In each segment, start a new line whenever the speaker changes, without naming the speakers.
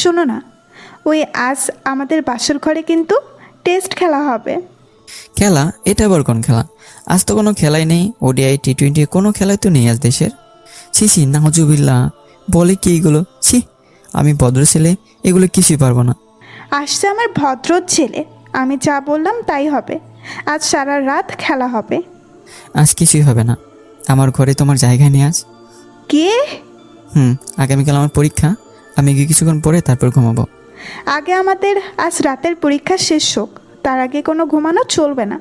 শোনো না, ওই আজ আমাদের বাসর ঘরে কিন্তু টেস্ট খেলা হবে।
খেলা? এটা আবার কোন খেলা? আজ তো কোনো খেলাই নেই, ওডিআই টি-20 কোনো খেলাই তো নেই আজ দেশের। ছি ছি, নাউজুবিল্লাহ, বলে কি এগুলো? ছি, আমি ভদ্র ছেলে, এগুলো কিছুই পারবো না।
আসছে আমার ভদ্র ছেলে, আমি যা বললাম তাই হবে। আজ সারা রাত খেলা হবে।
আজ কিছুই হবে না, আমার ঘরে তোমার জায়গা নেই আজ।
কে?
আগামীকাল আমার পরীক্ষা, আমি গিয়ে কিছুক্ষণ পরে তারপর ঘুমাবো।
আগে আমাদের আজ রাতের পরীক্ষা শেষ হোক, তার আগে কোনো ঘুমানো চলবে না।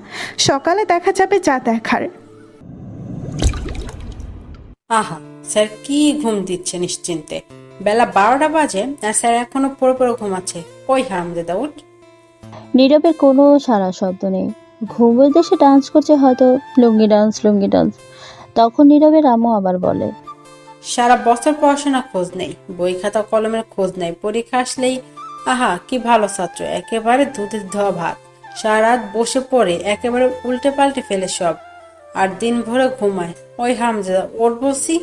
সকালে দেখা যাবে যা দেখার।
আহা, স্যার কি ঘুম দিচ্ছে নিশ্চিন্তে। বেলা 12টা বাজে আর স্যার এখনো পড়ে পড়ে ঘুমাচ্ছে। ওই হারামজাদা উঠ।
নীরবের কোনো সারা শব্দ নেই। ঘুমের দেশে ডান্স করছে হয়তো, লুঙ্গি ডান্স লুঙ্গি ডান্স। তখন নীরবের আম্মু আবার বলে,
সারা বছর পড়াশোনা খোঁজ নেই, বই খাতা কলমের খোঁজ নেই, পরীক্ষা আসলেই আহা কি ভালো ছাত্র, একেবারে দুধের ধোয়া ভাত। সারা রাত বসে পড়ে একেবারে উল্টে পাল্টে ফেলে সব, আর দিন ভরে ঘুমায়। ওই হারামজাদা ওর বলছি।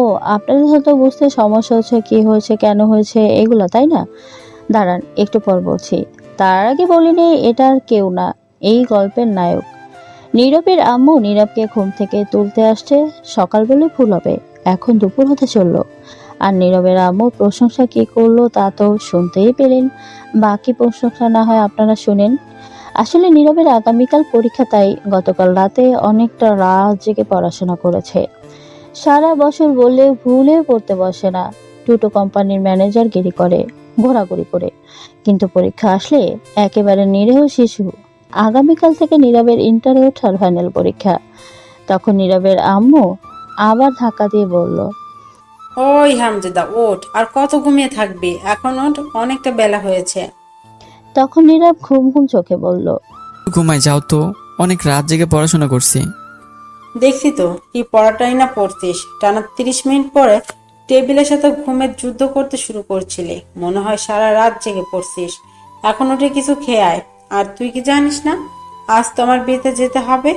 ও আপনাদের হয়তো বুঝতে সমস্যা হচ্ছে, কি হয়েছে কেন হয়েছে এগুলো, তাই না? দাঁড়ান একটু পর বলছি। তার আগে বলিনি এটা আর কেউ না, এই গল্পের নায়ক। নীরবের আম্মু নীরবকে ঘুম থেকে তুলতে আসছে। সকাল বলে ভুল হবে, এখন দুপুর হতে চললো। আর নীরবের আম্মু প্রশংসা কি করলো তা তো শুনতেই পেলেন। বাকি প্রশংসা না হয় আপনারা শুনেন। আসলে নীরবের আগামীকাল পরীক্ষা, তাই গতকাল রাতে অনেকটা রাত জেগে পড়াশোনা করেছে। সারা বছর বললেও ভুলেও পড়তে বসে না। দুটো কোম্পানির ম্যানেজার গিরি করে, ঘোরাঘুরি করে, কিন্তু পরীক্ষা আসলে একেবারে নিরীহ শিশু। আগামীকাল থেকে নীরবের ইন্টারে ওঠার ফাইনাল পরীক্ষা। তখন নীরবের আম্মু আবার ধাক্কা দিয়ে বলল,
ওই হারামজাদা ওঠ, আর কত ঘুমিয়ে থাকবি, এখন ওঠ, অনেকটা বেলা হয়েছে।
তখন নীরব ঘুম ঘুম চোখে বলল,
ঘুমায় যাও তো, অনেক রাত জেগে পড়াশোনা করছি।
দেখছি তো কি পড়াটাই না পড়তিস, টানা 30 মিনিট পরে টেবিলের সাথে ঘুমের যুদ্ধ করতে শুরু করছিলি। মনে হয় সারা রাত জেগে পড়ছিস। এখন উঠে কিছু খেয়ে আয়। আর তুই কি জানিস না আজ তো আমার বিয়েতে যেতে হবে?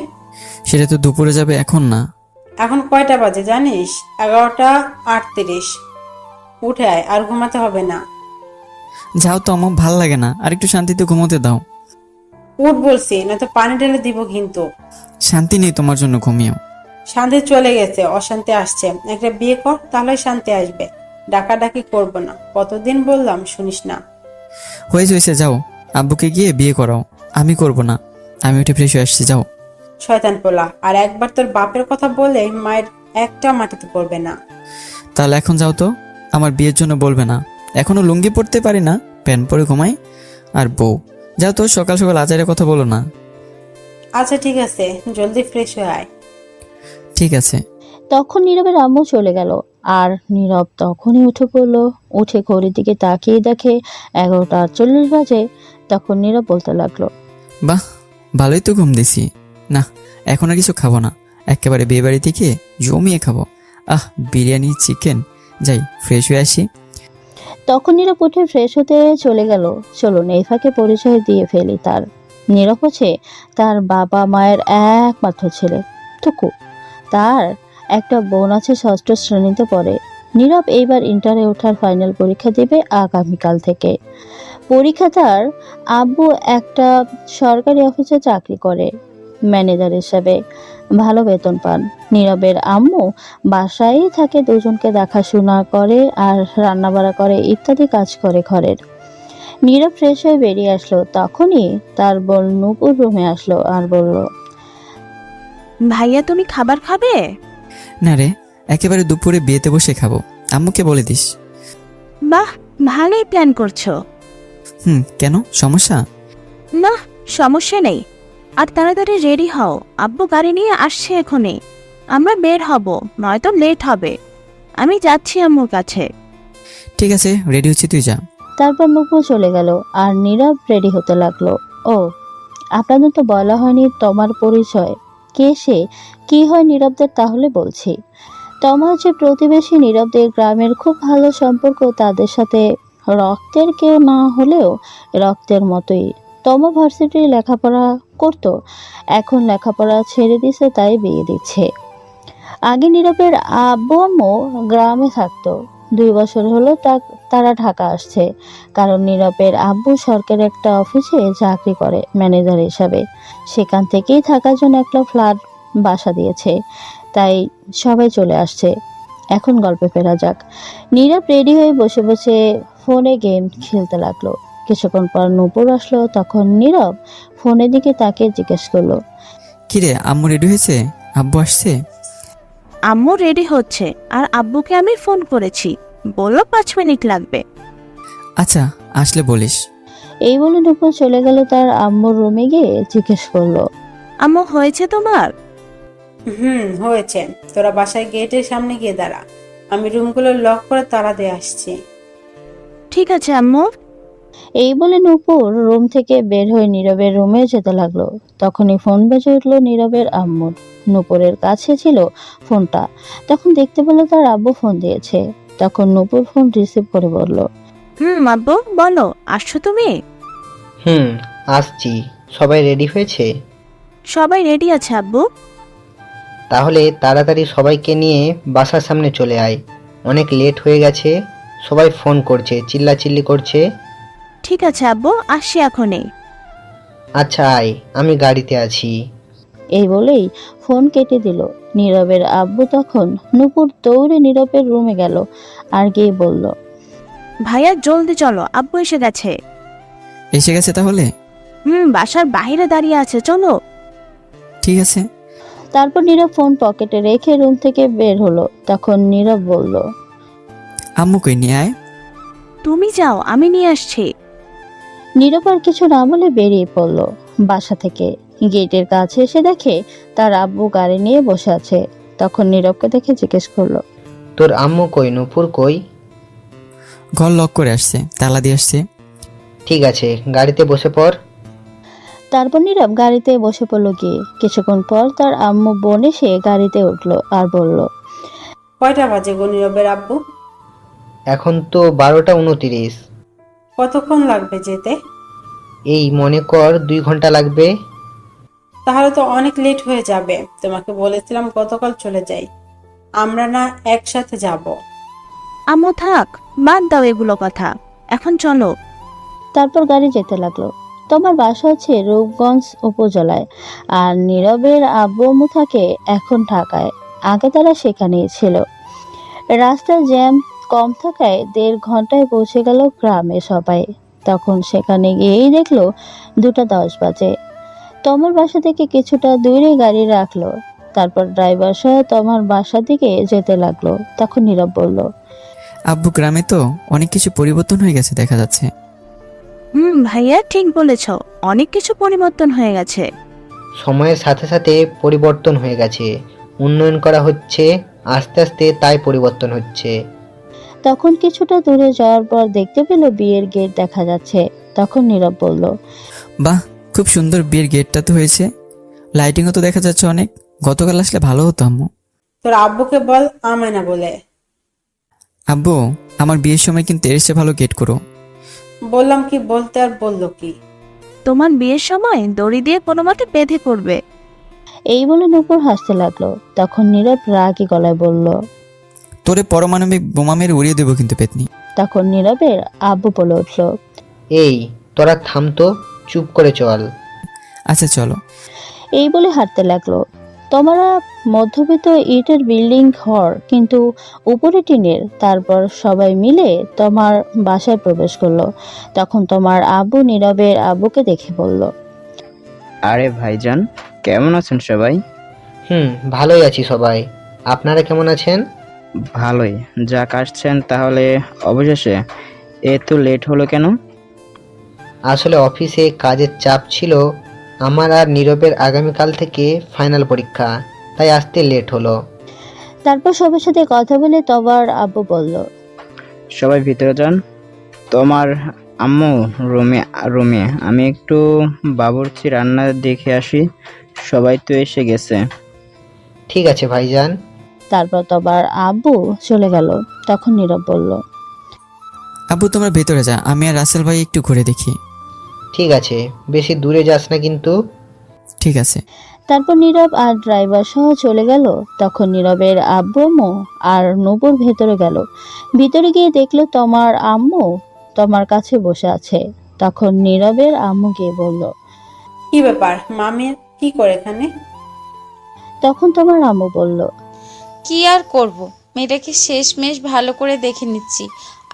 সেটা তো দুপুরে যাবে, এখন না।
এখন কয়টা বাজে জানিস? 11টা 38। উঠে আয়, আর ঘুমাতে হবে না।
যাও তো, আমার ভাল লাগে না, আর একটু শান্তিতে ঘুমোতে দাও।
উঠ বলছি, নয়তো পানি ঢেলে দিব কিন্তু।
শান্তি নেই তোমার জন্য, ঘুমিও।
শান্তি চলে গেছে, অশান্তি আসছে। একটা বিয়ে কর, তাহলে শান্তি আসবে। ডাকাডাকি করবো না, কতদিন বললাম শুনিস না।
হয়েছে হয়েছে, যাও, আব্বুকে গিয়ে বিয়ে করাও। আমি করব না, আমি উঠে ফ্রেশ হয়ে আসছি, যাও।
শয়তান পোলা, আর একবার তোর বাপের কথা বলে মায়ের একটা মাটিতে পড়বে না।
তাহলে এখন যাও তো, আমার বিয়ের জন্য বলবে না। এখনো লুঙ্গি পরতে পারি না, প্যান্ট পরে ঘুমাই। আর বউ, যাও তো, সকাল সকাল আচারের কথা বলো না।
আচ্ছা ঠিক আছে, জলদি ফ্রেশ হয়ে আয়।
ঠিক আছে।
তখন নীরবের আম্মু চলে গেল। আর নীরব তখনই উঠে পড়ল। উঠে ঘড়ির দিকে তাকিয়ে দেখে 11টা 48 বাজে। তখন নীরব বলতে লাগলো,
বাহ, ভালোই তো ঘুম দিছি। না, এখন আর কিছু খাবো না, একেবারে বিয়ে বাড়ি থেকে জমিয়ে খাবো। বিরিয়ানি, চিকেন। যাই ফ্রেশ হয়ে আসি।
তখন নীরব উঠে ফ্রেশ হতে চলে গেল। চলুন এই ফাঁকে পরিচয় দিয়ে ফেলি তার। নীরব হচ্ছে তার বাবা মায়ের একমাত্র ছেলে, টুকু। তার একটা বোন আছে, 6ষ্ঠ শ্রেণীতে পড়ে। নীরব এইবার ইন্টারে ওঠার ফাইনাল পরীক্ষা দেবে আগামীকাল থেকে। পরীক্ষা তার আব্বু একটা সরকারি অফিসে চাকরি করে, ম্যানেজার হিসেবে, ভালো বেতন পান। নীরবের আম্মু বাসায় থাকে, দুজনকে দেখাশোনা করে আর রান্নাবাড়া করে ইত্যাদি কাজ করে ঘরের। নীরব ফ্রেশ হয়ে বেরিয়ে আসলো। তখনই তার বোন নূপুর রুমে আসলো আর বলল,
ভাইয়া তুমি খাবার খাবে?
না রে, একেবারে দুপুরে বিয়েতে বসে খাবো, আম্মুকে বলে দিস।
বাহ, ভালোই প্ল্যান করছো।
কেন, সমস্যা?
না, সমস্যা নেই। আর তাড়াতাড়ি রেডি হও, আব্বু গাড়ি নিয়ে আসছে এখনই। আমরা বের হব, নয়তো লেট হবে। আমি যাচ্ছি আম্মুর কাছে।
ঠিক আছে, রেডি হচ্ছি, তুই যা।
তারপর নূপুর চলে গেল আর নীরব রেডি হতে লাগলো। ও, আপনাদের তো বলা হয়নি তোমার পরিচয়। কে সে, কি হয় নীরবদের, তাহলে বলছি। তমা হচ্ছে প্রতিবেশী নীরবদের গ্রামের, খুব ভালো সম্পর্ক তাদের সাথে। রক্তের কেউ না হলেও রক্তের মতোই। তমা ভার্সিটির লেখাপড়া করত, এখন লেখাপড়া ছেড়ে দিছে, তাই বিয়ে দিচ্ছে। আগে নীরবের আব্বু আম্মু গ্রামে থাকতো, 2 বছর হলো তারা ঢাকা আসছে, কারণ নীরবের আব্বু সরকারি একটা অফিসে চাকরি করে ম্যানেজার হিসাবে। সেখান থেকেই থাকার জন্য একটা ফ্ল্যাট বাসা দিয়েছে, তাই সবাই চলে আসছে। এখন গল্পে ফেরা যাক। নীরব রেডি হয়ে বসে বসে ফোনে গেম খেলতে লাগলো। কিছুক্ষণ পর নূপুর আসলো, তখন নীরব ফোনের দিকে তাকিয়ে জিজ্ঞেস করলো,
কিরে আম্মু রেডি হয়েছে? আব্বু আসছে?
আম্মু রেডি হচ্ছে, আর আব্বুকে আমি ফোন করেছি, বললো 5 মিনিট লাগবে।
আচ্ছা, আসলে বলিস।
এই বলে নূপুর চলে গেল তার আম্মুর রুমে গিয়ে জিজ্ঞেস করলো,
আম্মু হয়েছে তোমার?
হয়েছে। তোরা বাসায় গেটের সামনে গিয়ে দাঁড়া, আমি রুমগুলো লক করে তালা দিয়ে আসছি।
ঠিক আছে আম্মু।
এই বলে নূপুর রুম থেকে বের হয়ে নীরবের রুমে যেতে লাগলো। তখনই ফোন বেজে উঠলো নীরবের আম্মুর। নূপুরের কাছে ছিল ফোনটা, তখন দেখতে পেল তার আব্বু ফোন দিয়েছে। তখন নূপুর ফোন রিসিভ করে বলল,
আব্বু বলো, আসছো তুমি?
আসছি। সবাই রেডি হয়েছে?
সবাই রেডি আছে আব্বু।
তাহলে তাড়াতাড়ি সবাইকে নিয়ে বাসার সামনে চলে আয়, অনেক লেট হয়ে গেছে। সবাই ফোন করছে, চিল্লাচিল্লি করছে।
ঠিক আছে আব্বু, আসছি এখনই।
আচ্ছা আয়, আমি গাড়িতে আছি।
এই বলেই ফোন কেটে দিল। নীরবের আব্বু তখন নূপুর দৌড়ে নীরবের রুমে গেল আর গিয়ে বলল,
ভাইয়া জলদি চলো, আব্বু এসে গেছে।
এসে গেছে তাহলে?
বাসার বাইরে দাঁড়িয়ে আছে, চলো।
ঠিক আছে।
তারপর নীরব ফোন পকেটে রেখে রুম থেকে বের হলো। তখন নীরব বলল,
আম্মু কই নিয়ে আয়।
তুমি যাও, আমি নিয়ে আসছি।
নীরব আর কিছু না বলে বেরিয়ে পড়ল বাসা থেকে। গেটের কাছে এসে দেখে তার আব্বু গাড়ি নিয়ে বসে আছে। তখন নীরবকে দেখে জিজ্ঞেস করলো,
তোর আম্মু কই? নূপুর কই?
ঘর লক করে আসছে, তালা দিয়ে আসছে।
ঠিক আছে, গাড়িতে বসে পড়।
তারপর নীরব গাড়িতে বসে পড়ল গিয়ে। কিছুক্ষণ পর তার আম্মু বোন এসে গাড়িতে উঠলো আর বলল,
কয়টা বাজে গো নীরবের আব্বু?
এখন তো 12টা 29।
কতক্ষণ লাগবে যেতে?
এই মনে কর 2 ঘন্টা লাগবে।
তাহলে তো অনেক লেট হয়ে যাবে। তোমাকে বলেছিলাম গতকাল চলে যাই, আমরা না একসাথে যাব।
আম্মু থাক, বাদ দাও এগুলো কথা, এখন চলো।
তারপর গাড়ি যেতে লাগলো। তোমার বাসা হচ্ছে রূপগঞ্জ উপজেলায়, আর নীরবের আব্বু আম্মু থাকে এখন ঢাকায়। আগে তারা সেখানেই ছিল। রাস্তার জ্যাম কম থাকায় 1.5 ঘন্টায় পৌঁছে গেল গ্রামে সবাই। তখন সেখানে গিয়েই দেখলো 2টা 10 বাজে। তোমার বাসা থেকে কিছুটা দূরে গাড়ি রাখলো। তারপর ড্রাইভার সহ তোমার বাসার দিকে যেতে লাগলো। তখন নীরব বলল,
আব্বু গ্রামে তো অনেক কিছু পরিবর্তন হয়ে গেছে দেখা যাচ্ছে।
ভাইয়া ঠিক বলেছ, অনেক কিছু পরিবর্তন হয়ে গেছে।
সময়ের সাথে সাথে পরিবর্তন হয়ে গেছে, উন্নয়ন করা হচ্ছে আস্তে আস্তে, তাই পরিবর্তন হচ্ছে।
তখন কিছুটা দূরে যাওয়ার পর দেখতে পেল বিয়ের গেট দেখা যাচ্ছে। তখন নীরব বলল,
বাহ, খুব সুন্দর বিয়ের গেটটা তো হয়েছে। লাইটিংও তো দেখা যাচ্ছে অনেক। গতকাল আসলে ভালো হতো আম্মু।
তোর আব্বুকে বল আমায় না বলে।
আব্বু, আমার বিয়ের সময় কিন্তু এর চেয়ে ভালো গেট করো।
বললাম কি বলতে, আর বললো কি?
তোমার বিয়ের সময় দড়ি দিয়ে কোনো মতে বেঁধে করবে।
এই বলে নূপুর হাসতে লাগলো। তখন নীরব রাগী গলায় বলল,
তোরে পারমাণবিক বোমা মেরে উড়িয়ে দেবো কিন্তু পেতনি।
তখন নীরবের আব্বু বলে উঠল,
এই তোরা থাম তো, চুপ করে চল।
আচ্ছা চলো।
এই বলে হাঁটতে লাগলো। তোমারা মধ্যবিত্ত ইটের বিল্ডিং ঘর, কিন্তু উপরে টিনের। তারপর সবাই মিলে তোমার বাসায় প্রবেশ করলো। তখন তোমার আব্বু নীরবের আব্বুকে দেখে বলল,
আরে ভাইজান, কেমন আছেন সবাই?
ভালোই আছি সবাই। আপনারা কেমন আছেন?
ভালোই। যাক আসছেন তাহলে অবশেষে। এত লেট হলো কেন?
আসলে অফিসে কাজের চাপ ছিল। আমার আর নীরবের আগামীকাল থেকে ফাইনাল পরীক্ষা, তাই আসতে লেট হলো।
তারপর সবার সাথে কথা বলে তোমার আব্বু বলল,
সবাই ভিতরে যান। তোমার আম্মু রুমে আমি একটু বাবুর্চি রান্না দেখে আসি। সবাই তো এসে গেছে।
ঠিক আছে ভাইজান।
তারপর তোমার আব্বু চলে গেল। তখন নীরব বলল,
আব্বু তোমরা ভেতরে যা, আমি আর রাসেল ভাই একটু ঘুরে দেখি।
ঠিক আছে, বেশি দূরে যাস না কিন্তু।
ঠিক আছে।
তারপর নীরব আর ড্রাইভার সহ চলে গেল। তখন নীরবের আব্বু আম্মু আর নূপুর ভেতরে গেল। ভিতরে গিয়ে দেখলো তোমার আম্মু তোমার কাছে বসে আছে। তখন নীরবের আম্মু গিয়ে বলল।
কি ব্যাপার, মামি কি করে এখানে?
তখন তোমার আম্মু বলল,
কি আর করব, মেয়েটাকে শেষমেশ ভালো করে দেখে নিচ্ছি।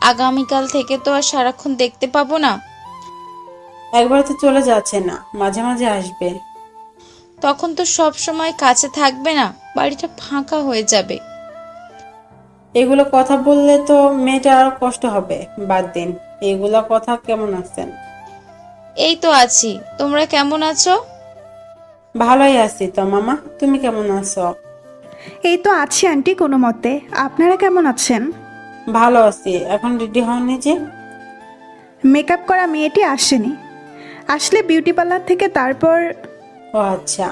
আগামীকাল থেকে তো আর সারাক্ষণ দেখতে পাবো না।
একবার তো চলে যাচ্ছে না, মাঝে মাঝে আসবে।
তখন তো সব সময় কাছে থাকবে না, বাড়িটা ফাঁকা হয়ে যাবে।
এগুলো কথা বললে তো মেয়েটা আরো কষ্ট হবে। বাদ দিন, এগুলো কথা। কেমন আছেন?
এই তো আছি, তোমরা কেমন আছো?
ভালোই আছি তো মামা, তুমি কেমন আছো?
এই তো আছি আন্টি কোনো মতে। আপনারা কেমন আছেন?
ভালো আছি। এখন রেডি হওনি যে?
মেকআপ করা মেয়েটি আসেনি, আসলে বিউটি পার্লার থেকে, তারপর।
ও আচ্ছা।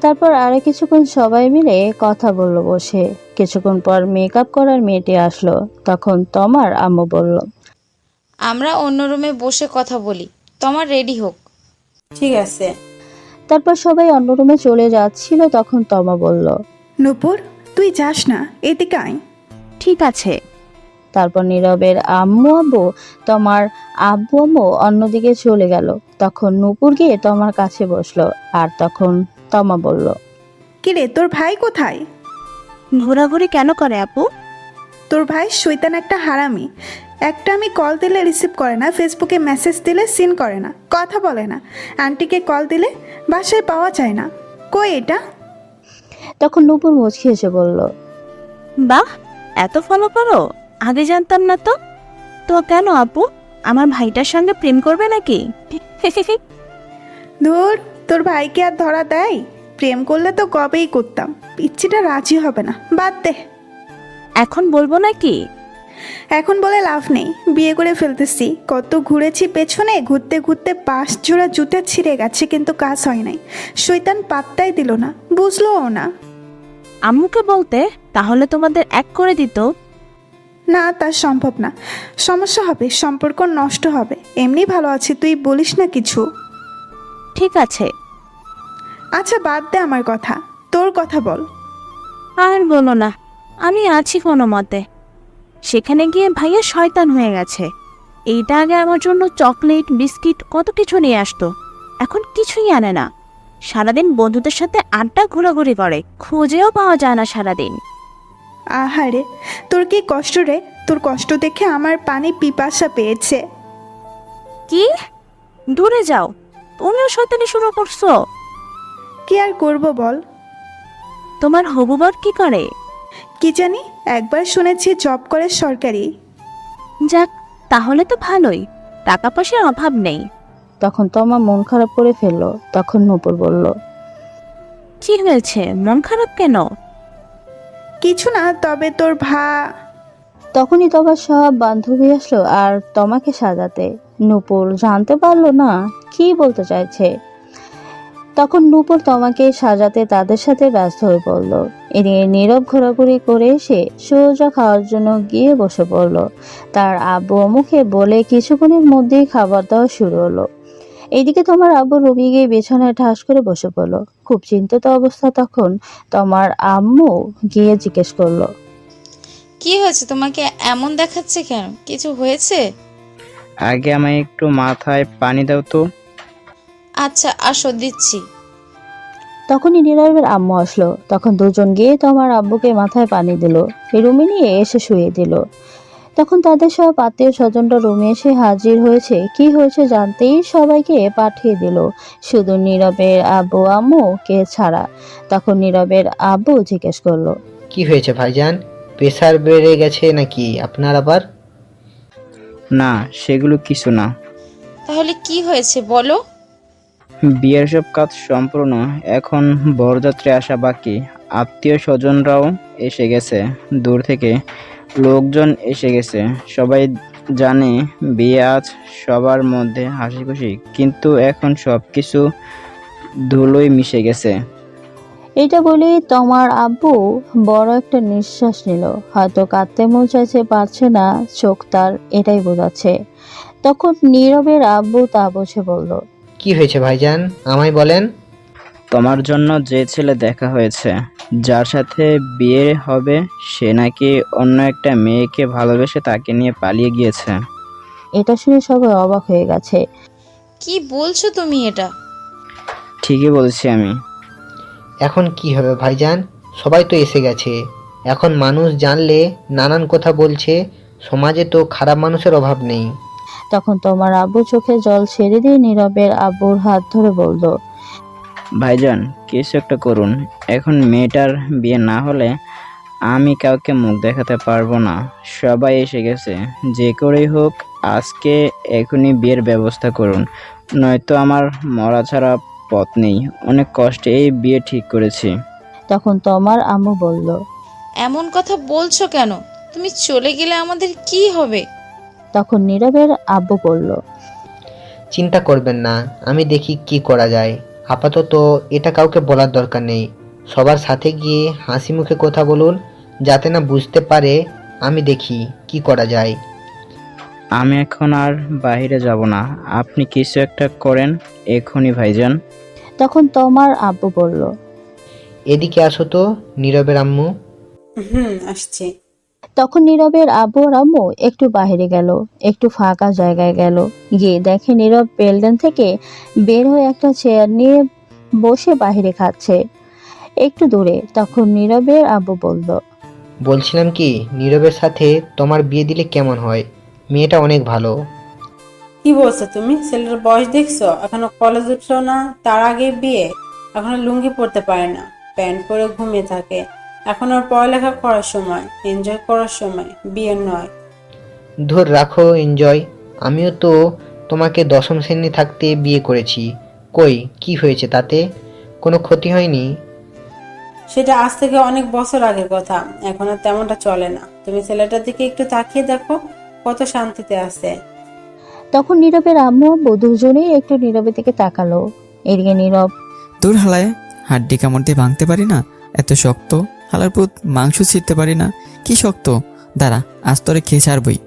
তারপর আরো কিছুক্ষণ সবাই মিলে কথা বলল বসে। কিছুক্ষণ পর মেকআপ করার মেয়েটি আসলো। তখন তোমার আম্মু বলল,
আমরা অন্য রুমে বসে কথা বলি, তোমার রেডি হোক।
ঠিক আছে।
তারপর সবাই অন্য রুমে চলে যাচ্ছিল। তখন তমা বলল,
নূপুর, তুই যাস না, এদিকে আয়।
ঠিক আছে।
তারপর নীরবের আম্মু আব্বু তোমার আব্বু আম্মু অন্যদিকে চলে গেল। তখন নূপুর গিয়ে তোমার কাছে বসলো। আর তখন তমা বলল,
কিরে, তোর ভাই কোথায়?
ঘোরাঘুরি কেন করে আপু?
তোর ভাই শৈতান একটা হারামি। একটা আমি কল দিলে রিসিভ করে না, ফেসবুকে মেসেজ দিলে সিন করে না, কথা বলে না, আন্টিকে কল দিলে বাসায় পাওয়া যায় না। কই এটা?
তখন নূপুর মুচকি এসে বলল,
বাহ, এত ফলো করো, আগে জানতাম না তো। তো কেন আপু, আমার ভাইটার সঙ্গে প্রেম করবে নাকি?
ধুর, তোর ভাইকে আর ধরা দেয়? প্রেম করলে তো কবেই করতাম, পিচ্ছিটা রাজি হবে না, বাদ দে।
এখন বলবো নাকি?
এখন বলে লাভ নেই, বিয়ে করে ফেলতেছি। কত ঘুরেছি পেছনে, ঘুরতে ঘুরতে 5 জোড়া জুতে ছিঁড়ে গেছে, কিন্তু কাজ হয় নাই। শৈতান পাত্তাই দিল না, বুঝলোও না।
আম্মুকে বলতে, তাহলে তোমাদের এক করে দিত।
না, তা সম্ভব না, সমস্যা হবে, সম্পর্ক নষ্ট হবে। এমনি ভালো আছি, তুই বলিস না কিছু।
ঠিক আছে।
আচ্ছা বাদ দে আমার কথা, তোর কথা বল।
আর বলো না, আমি আছি কোনো মতে। সেখানে গিয়ে ভাইয়া শয়তান হয়ে গেছে। এইটা আগে আমার জন্য চকলেট বিস্কিট কত কিছু নিয়ে আসতো, এখন কিছুই আনে না। সারাদিন বন্ধুদের সাথে আড্ডা ঘোরাঘুরি করে, খুঁজেও পাওয়া যায় না সারাদিন।
আহারে, তোর কি কষ্ট রে, তোর কষ্ট দেখে আমার পানি পিপাসা পেয়েছে।
কি? দূরে যাও, তুমিও শয়তানি শুরু করছো।
কি আর করব বল।
তোমার হবু বর কি করে?
কি জানি, একবার শুনেছি জব করে সরকারি।
যাক, তাহলে তো ভালোই, টাকা পয়সার অভাব নেই।
তখন তমা মন খারাপ করে ফেললো। তখন নূপুর বলল,
কি হয়েছে, মন খারাপ কেন?
কিছু না, তবে তোর
তখনই তোমার সব বান্ধবী আসলো আর তোমাকে সাজাতে। নূপুর জানতে পারলো না কি বলতে চাইছে। তখন নূপুর তোমাকে সাজাতে তাদের সাথে ব্যস্ত হয়ে পড়ল। এদিকে নীরব ঘোরাঘুরি করে এসে সোজা খাওয়ার জন্য গিয়ে বসে পড়ল। তার আব্বু মুখে বলে কিছুক্ষণের মধ্যেই খাবার দেওয়া শুরু হলো। এইদিকে তোমার আব্বু রুমে গিয়ে বিছানায় ঠাস করে বসে পড়লো। খুব চিন্তিত অবস্থা। তখন তোমার আম্মু গিয়ে জিজ্ঞেস করলো,
কি হয়েছে, তোমাকে এমন দেখাচ্ছে কেন? কিছু হয়েছে?
আগে আমায় একটু মাথায় পানি দাও তো।
আচ্ছা আসো, দিচ্ছি।
তখনই নীরবের আম্মু আসলো। তখন দুজন গিয়ে তোমার আব্বুকে মাথায় পানি দিল, রুমে নিয়ে এসে শুয়ে দিল। তখন তাদের সব আত্মীয় স্বজনরা রুমে এসে হাজির হয়েছে। কি হয়েছে জানতেই সবাইকে পাঠিয়ে দিল, শুধু নীরবের আব্বু আম্মুকে ছাড়া। তখন নীরবের আব্বু জিজ্ঞেস করলো,
কি হয়েছে ভাইজান? প্রেসার বেড়ে গেছে নাকি আপনার আবার?
না, সেগুলো কিছু না।
তাহলে কি হয়েছে বলো?
বিয়ের সব কাজ সম্পূর্ণ, এখন বরযাত্রী আসা বাকি। আত্মীয় স্বজনরাও এসে গেছে, দূর থেকে লোকজন এসে গেছে। সবাই জানে বিয়ে আজ, সবার মধ্যে হাসি খুশি, কিন্তু এখন সব কিছু ধুলোয় মিশে গেছে।
এটা বলে তোমার আব্বু বড় একটা নিঃশ্বাস নিল। হয়তো কাঁদতে মন চাইছে, পারছে না, চোখ তার এটাই বোঝাচ্ছে। তখন নীরবের আব্বু তা বুঝে বলল,
কি হয়েছে ভাইজান, আমায় বলেন।
তোমার জন্য যে ছেলে দেখা হয়েছে, যার সাথে বিয়ে হবে, সে নাকি অন্য একটা মেয়েকে ভালোবেসে তাকে নিয়ে পালিয়ে গিয়েছে।
এটা শুনে সবাই অবাক হয়ে গেছে।
কি বলছো তুমি এটা?
ঠিকই বলছি আমি।
এখন কি হবে ভাইজান? সবাই তো এসে গেছে। এখন মানুষ জানলে নানান কথা বলছে। সমাজে তো খারাপ মানুষের অভাব নেই।
তখন তোমার আব্বু চোখে জল ছেড়ে দিয়ে নীরবের আব্বুর হাত ধরে বলল,
ভাইজান, কিছু একটা করুন। এখন মেয়েটার বিয়ে না হলে আমি কাউকে মুখ দেখাতে পারবো না। সবাই এসে গেছে, যে করেই হোক আজকে এখনই বিয়ের ব্যবস্থা করুন, নয়তো আমার মরা ছাড়া পথ নেই। অনেক কষ্টে এই বিয়ে ঠিক করেছি।
তখন তোমার আম্মু বলল,
এমন কথা বলছো কেন? তুমি চলে গেলে আমাদের কি হবে?
তখন নীরবের আব্বু বলল,
চিন্তা করবেন না, আমি দেখি কি করা যায়। আপাতত এটা কাউকে বলার দরকার নেই। সবার সাথে গিয়ে হাসি মুখে কথা বলুন, যাতে না বুঝতে পারে। আমি দেখি কি করা যায়।
আমি এখন আর বাইরে যাব না, আপনি কিছু একটা করেন এখনই ভাইজান।
তখন তোমার আব্বু বলল,
এদিকে আসো তো নীরবের আম্মু।
আসছি।
তখন নীরবের আব্বু আর আম্মু একটু বাইরে গেল, একটু ফাঁকা জায়গায় গেল। গিয়ে দেখে নীরব বেলডেন থেকে বের হয়ে একটা চেয়ার নিয়ে বসে বাইরে খাচ্ছে একটু দূরে। তখন নীরবের আব্বু বলল,
বলছিলাম কি, নীরবের সাথে তোমার বিয়ে দিলে কেমন হয়? মেয়েটা অনেক ভালো।
কি বলছো তুমি? ছেলের বয়স দেখছো? এখনো কলেজ উঠলো না, তার আগে বিয়ে? এখনো লুঙ্গি পরতে পারে না, প্যান্ট পরে ঘুমিয়ে থাকে। এখন ওর পড়ালেখা করার সময়, এনজয় করার সময়, বিয়ের নয়।
ধর রাখো এনজয়। আমিও তো তোমাকে দশম শ্রেণী থাকতে বিয়ে করেছি। কই কি হয়েছে তাতে? কোনো ক্ষতি হয়নি।
সেটা আজ থেকে অনেক বছর আগের কথা। এখন আর তেমনটা চলে না। তুমি ছেলেটার দিকে একটু তাকিয়ে দেখো, কত শান্তিতে আছে।
তখন নীরবের আম্মু আব্বু দুজনেই একটু নীরবের দিকে তাকালো। এদিকে নীরব,
দূর হালায়, হাড্ডি কামড় দিয়ে ভাঙতে পারি না, এত শক্ত। হালার পুত, মাংস ছিঁড়তে পারি না, কি শক্ত। দাঁড়া, আজ তোরে খেয়ে ছাড়বই।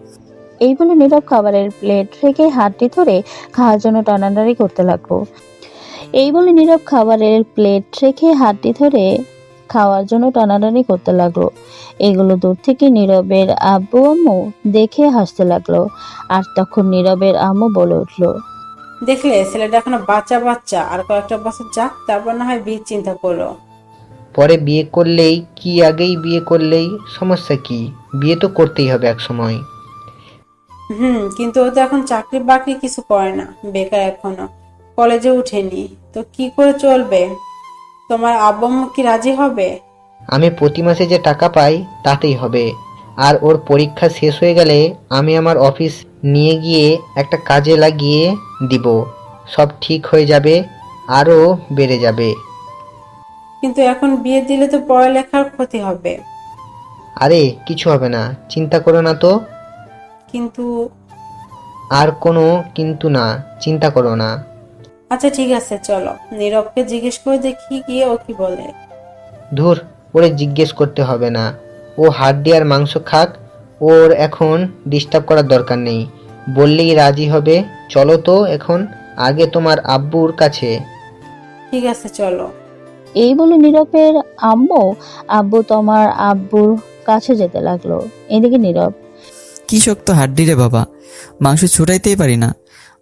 এই বলে নীরব খাবারের প্লেট রেখে হাতটি ধরে খাওয়ার জন্য টানাটানি করতে লাগলো। এই বলে নীরব খাবারের প্লেট রেখে হাতটি ধরে খাওয়ার জন্য টানাটানি করতে লাগলো। এগুলো দূর থেকে নীরবের আব্বু আম্মু দেখে হাসতে লাগলো। আর তখন নীরবের আম্মু বলে উঠলো,
দেখলে, ছেলেটা এখনো বাচ্চা বাচ্চা, আর কয়েকটা বছর যাক, তারপর না হয় বিয়ের চিন্তা করো।
পরে বিয়ে করলেই কি, আগেই বিয়ে করলেই সমস্যা কি? বিয়ে তো করতেই হবে এক সময়।
কিন্তু ও তো এখন চাকরি বাকরি কিছু করে না, বেকার এখনো, কলেজে উঠেনি, তো কি করে চলবে? তোমার আব্বু আম্মু কি রাজি হবে?
আমি প্রতি মাসে যে টাকা পাই তাতেই হবে। আর ওর পরীক্ষা শেষ হয়ে গেলে আমি আমার অফিস নিয়ে গিয়ে একটা কাজে লাগিয়ে দিব। সব ঠিক হয়ে যাবে, আরও বেড়ে যাবে।
কিন্তু এখন বিয়ে দিলে তো পড়ালেখার ক্ষতি হবে।
আরে কিছু হবে না, চিন্তা করো না তো।
কিন্তু
আর কোনো কিন্তু না, চিন্তা করো না।
আচ্ছা ঠিক আছে, চলো নীরবকে জিজ্ঞেস করে দেখি গিয়ে ও কি বলে।
ধুর, ওরে জিজ্ঞেস করতে হবে না। ও হাড্ডি আর মাংস খাক, ওর এখন ডিস্টার্ব করার দরকার নেই। বললেই রাজি হবে। চলো তো এখন আগে তোমার আব্বুর কাছে।
ঠিক আছে চলো।
এই বলে নীরবের আম্মু আব্বু তোমার আব্বুর কাছে যেতে লাগলো। এদিকে নীরব,
কি শক্ত হাড্ডি রে বাবা, মাংস ছুটাইতেই পারি না।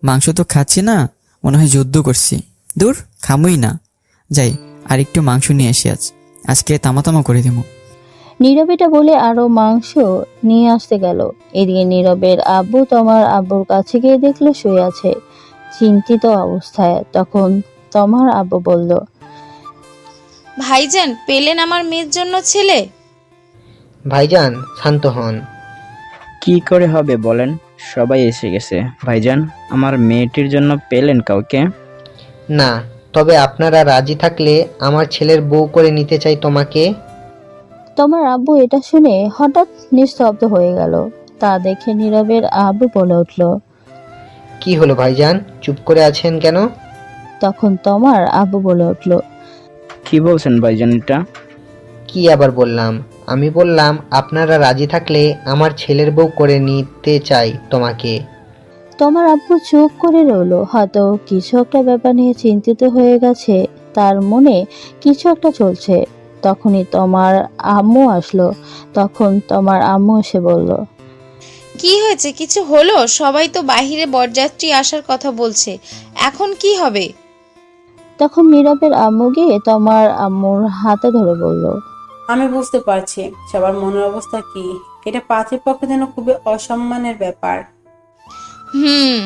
মাংস তো খাচ্ছি না, মনে হয় যুদ্ধ করছি। দূর, খামুই না। যাই, আর একটু মাংস নিয়ে আসি, আজকে তামা করে দেবো।
নীরব এটা বলে আরো মাংস নিয়ে আসতে গেল। এদিকে নীরবের আব্বু তোমার আব্বুর কাছে গিয়ে দেখলো শুয়ে আছে চিন্তিত অবস্থায়। তখন তোমার আব্বু বলল,
ভাইজান, পেলেন আমার মেয়ের জন্য ছেলে?
ভাইজান শান্ত হন।
কি করে হবে বলেন? সবাই এসে গেছে। ভাইজান, আমার মেয়েটির জন্য পেলেন কাউকে?
না, তবে আপনারা রাজি থাকলে আমার ছেলের বউ করে নিতে চাই তোমাকে।
তোমার আব্বু এটা শুনে হঠাৎ নিস্তব্ধ হয়ে গেল। তা দেখে নীরবের আব্বু বলে উঠল,
কি হলো ভাইজান, চুপ করে আছেন কেন?
তখন তোমার আব্বু বলে উঠল,
কি বলছেন ভাইজান এটা?
কি আবার বললাম? আমি বললাম আপনারা রাজি থাকলে আমার ছেলের বউ করে নিতে চাই তোমাকে।
তোমার আব্বু চুপ করে রইলো, হয়তো কিছু একটা ব্যাপার নিয়ে চিন্তিত হয়ে গেছে। তার মনে কিছু একটা চলছে। তখনই তোমার আম্মু আসলো। তখন তোমার আম্মু এসে বলল,
কি হয়েছে, কিছু হলো? সবাই তো বাহিরে বরযাত্রী আসার কথা বলছে, এখন কি হবে?
তখন নীরবের আম্মু গিয়ে তোমার আম্মুর হাতে ধরে বলল,
আমি বুঝতে পারছি সবার মনের অবস্থা কি। এটা পাত্রীপক্ষের জন্য খুবই অসম্মানের ব্যাপার।
হুম।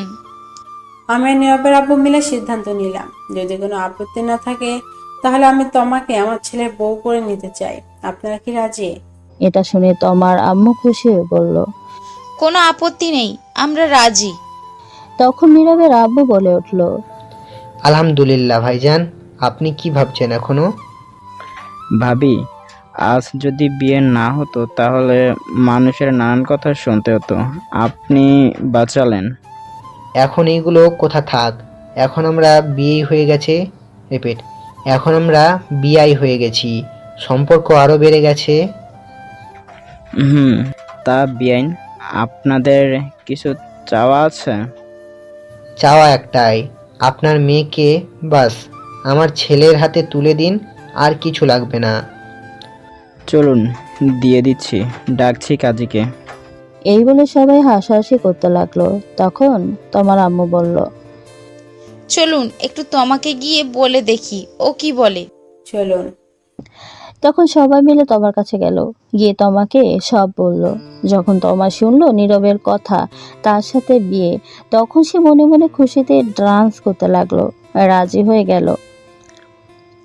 আমি আর নীরবের আব্বু মিলে সিদ্ধান্ত নিলাম, যদি কোনো আপত্তি না থাকে তাহলে আমি তোমাকে আমার ছেলের বউ করে নিতে চাই। আপনারা কি রাজি?
এটা শুনে তোমার আম্মু খুশি হয়ে বলল।
কোনো আপত্তি নেই, আমরা রাজি।
তখন নীরবের আব্বু বলে উঠল,
আলহামদুলিল্লাহ ভাইজান, আপনি কি ভাবছেন এখনো?
ভাবি, আজ যদি বিয়ে না হতো তাহলে মানুষের নানান কথা শুনতে হতো। আপনি বাঁচালেন।
এখন এইগুলো কোথা থাক, এখন আমরা বিয়ে হয়ে গেছে, রিপিট, এখন আমরা বিয়াই হয়ে গেছি, সম্পর্ক আরো বেড়ে গেছে।
হুম, তা বিয়াইন, আপনাদের কিছু চাওয়া আছে?
চাওয়া একটাই, আপনার মেয়েকে বাস আমার ছেলের হাতে তুলে দিন, আর কিছু লাগবে না।
চলুন দিয়ে দিচ্ছি, ডাকছি কাজীকে।
এই বলে সবাই হাসাহাসি করতে লাগলো। তখন তোমার আম্মু বলল,
চলুন একটু তোমাকে গিয়ে বলে দেখি ও কি বলে।
চলুন।
তখন সবাই মিলে তোমার কাছে গেল, গিয়ে তোমাকে সব বলল। যখন তোমা শুনলো নীরবের কথা, তার সাথে বিয়ে, তখন সে মনে মনে খুশিতে ডান্স করতে লাগলো, রাজি হয়ে গেল।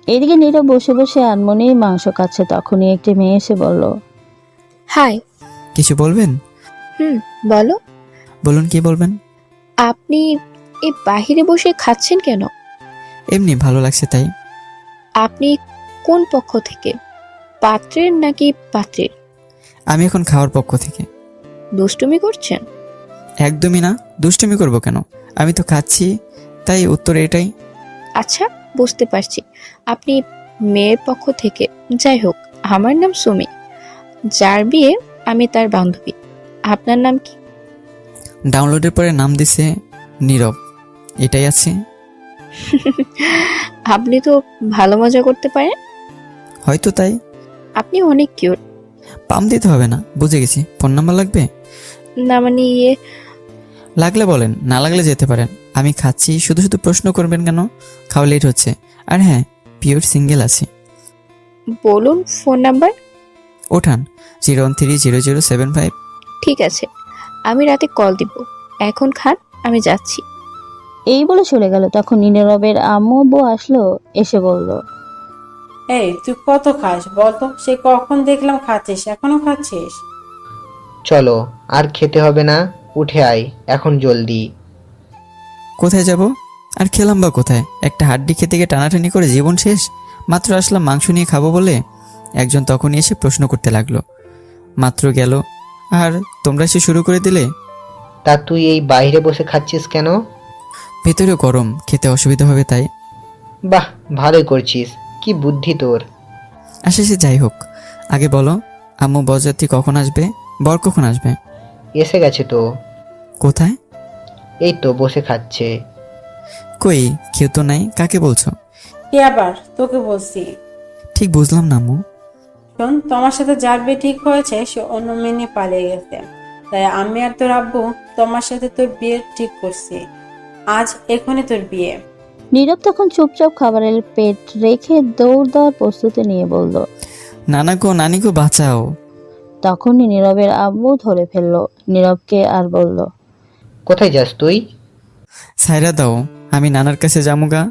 এদিকে নীরব বসে বসে আনমনেই মাংস খাচ্ছে। তখনই একটি মেয়ে এসে বলল,
হাই।
কিছু বলবেন?
বলো।
বলুন, কি বলবেন?
আপনি এই বাহিরে বসে খাচ্ছেন কেন?
এমনি ভালো লাগছে তাই।
আপনি কোন পক্ষ থেকে, পাত্রের নাকি পাত্রের?
আমি এখন খাওয়ার পক্ষ থেকে।
দুষ্টুমি করছেন?
একদমই না, দুষ্টুমি করব কেন? আমি তো খাচ্ছি, তাই উত্তর এটাই।
আচ্ছা, বুঝতে পারছি আপনি মেয়ের পক্ষ থেকে। যাই হোক, আমার নাম সুমি, যার বিয়ে আমি তার বান্ধবী। আপনার নাম কি?
ডাউনলোডের পরে নাম দিছে নীরব, এটাই আছে।
আপনি তো ভালো মজা করতে পারেন।
হয়তো তাই।
আপনি অনেক কিউট।
পাম দিতে হবে না, বুঝে গেছি। ফোন নাম্বার লাগবে?
না মানে
লাগলে বলেন, না লাগলে যেতে পারেন। আমি খাচ্ছি, শুধু শুধু প্রশ্ন করবেন কেন? খাওয়া লেট হচ্ছে। আর হ্যাঁ, পিওর সিঙ্গেল আছি।
বলুন ফোন নাম্বার।
ওঠান 0130075।
ঠিক আছে, আমি রাতে কল দিব। এখন খান, আমি যাচ্ছি।
এই বলে চলে গেল। তখন নীরবের আম্মু আব্বু আসলো, এসে বলল,
এই তুই কত খাস বলতো? সে কখন দেখলাম খাচ্ছিস, এখনো খাচ্ছিস?
চলো, আর খেতে হবে না, উঠে আয় এখন জলদি।
কোথায় যাব? আর খেলাম বা কোথায়? একটা হাড্ডি খেতে গিয়ে টানাটানি করে জীবন শেষ। মাত্র আসলাম মাংস নিয়ে খাবো বলে, একজন তখনই এসে প্রশ্ন করতে লাগলো। মাত্র গেল আর তোমরা এসে শুরু করে দিলে।
তা তুই এই বাইরে বসে খাচ্ছিস কেন?
ভেতরে গরম, খেতে অসুবিধা হবে তাই।
বাহ, ভালোই করছিস, কি বুদ্ধি তোর।
আসে সে যাই হোক, আগে বলো আম্মু বরযাত্রী কখন আসবে? বর কখন আসবে?
এসে গেছে তো।
কোথায়?
এই তো বসে খাচ্ছে।
কই, কেউ তো নাই, কাকে বলছো?
কে আবার? তোকে বলছি।
ঠিক বুঝলাম না আম্মু।
শোন, তোমার সাথে যার বিয়ে ঠিক হয়েছে সে অন্য মেয়ে নিয়ে পালিয়ে গেছে, তাই আমি আর তোর আব্বু তোমার সাথে তোর বিয়ে ঠিক করছি। আজ এখনই তোর বিয়ে।
নীরব তখন চুপচাপ খাবারের পেট রেখে দৌড় দেওয়ার প্রস্তুতি নিয়ে বলল।
নানা গো, নানি গো, বাঁচাও।
তখনই নীরবের আব্বু ধরে ফেললো নীরবকে আর বলল,
কোথায় যাস তুই?
সাইরা দাও, আমি নানার কাছে যামুগা।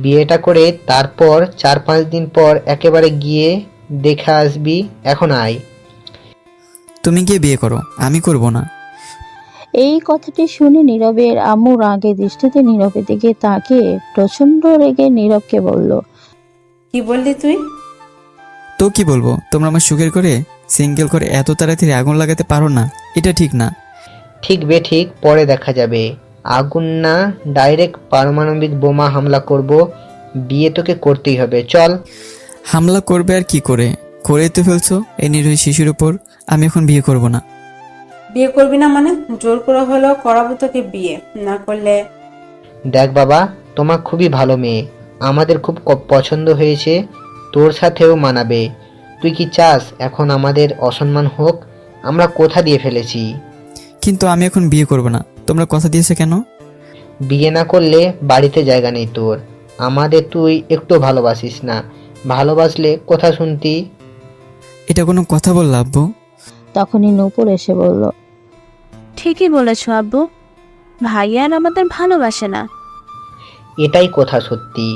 বিয়েটা করে তারপর 4-5 দিন পর একেবারে গিয়ে দেখে আসবি, এখন আয়।
তুমি গিয়ে বিয়ে করো, আমি করব না।
এই কথাটি শুনে নীরবের আম্মু রাগে দৃষ্টিতে নীরবের দিকে তাকিয়ে প্রচন্ড রেগে নীরবকে বলল,
কি বললি তুই?
তো কি বলবো, তোমরা আমার সুখের করে সিঙ্গেল করে এত তাড়াতাড়ি আগুন লাগাতে পারো না, এটা ঠিক না।
ঠিক বে ঠিক, পরে দেখা যাবে। আগুন না, ডাইরেক্ট পারমাণবিক বোমা হামলা করব। বিয়ে তোকে করতেই হবে, চল।
হামলা করবে আর কি করে? করেই তো ফেলছো এই নিরীহ শিশুর উপর। আমি এখন বিয়ে করব না।
বিয়ে করবি না মানে? জোর করে হলেও করাবো তোকে বিয়ে, না করলে?
দেখ বাবা, তোমার খুবই ভালো মেয়ে, আমাদের খুব পছন্দ হয়েছে, তোর সাথেও মানাবে। তুই কি চাস এখন আমাদের অসম্মান হোক? আমরা কথা দিয়ে ফেলেছি।
কিন্তু আমি এখন বিয়ে করব না, তোমরা কথা দিয়েছে কেন?
বিয়ে না করলে বাড়িতে জায়গা নেই তোর। আমাদের তুই একটু ভালোবাসিস না, ভালোবাসলে কথা শুনতি।
এটা কোনো কথা বললা আব্বু?
তখনই নূপুর এসে বলল,
ঠিকই বলেছো আব্বু, ভাইয়া আর আমাদের ভালোবাসে না।
এটাই কথা সত্যি।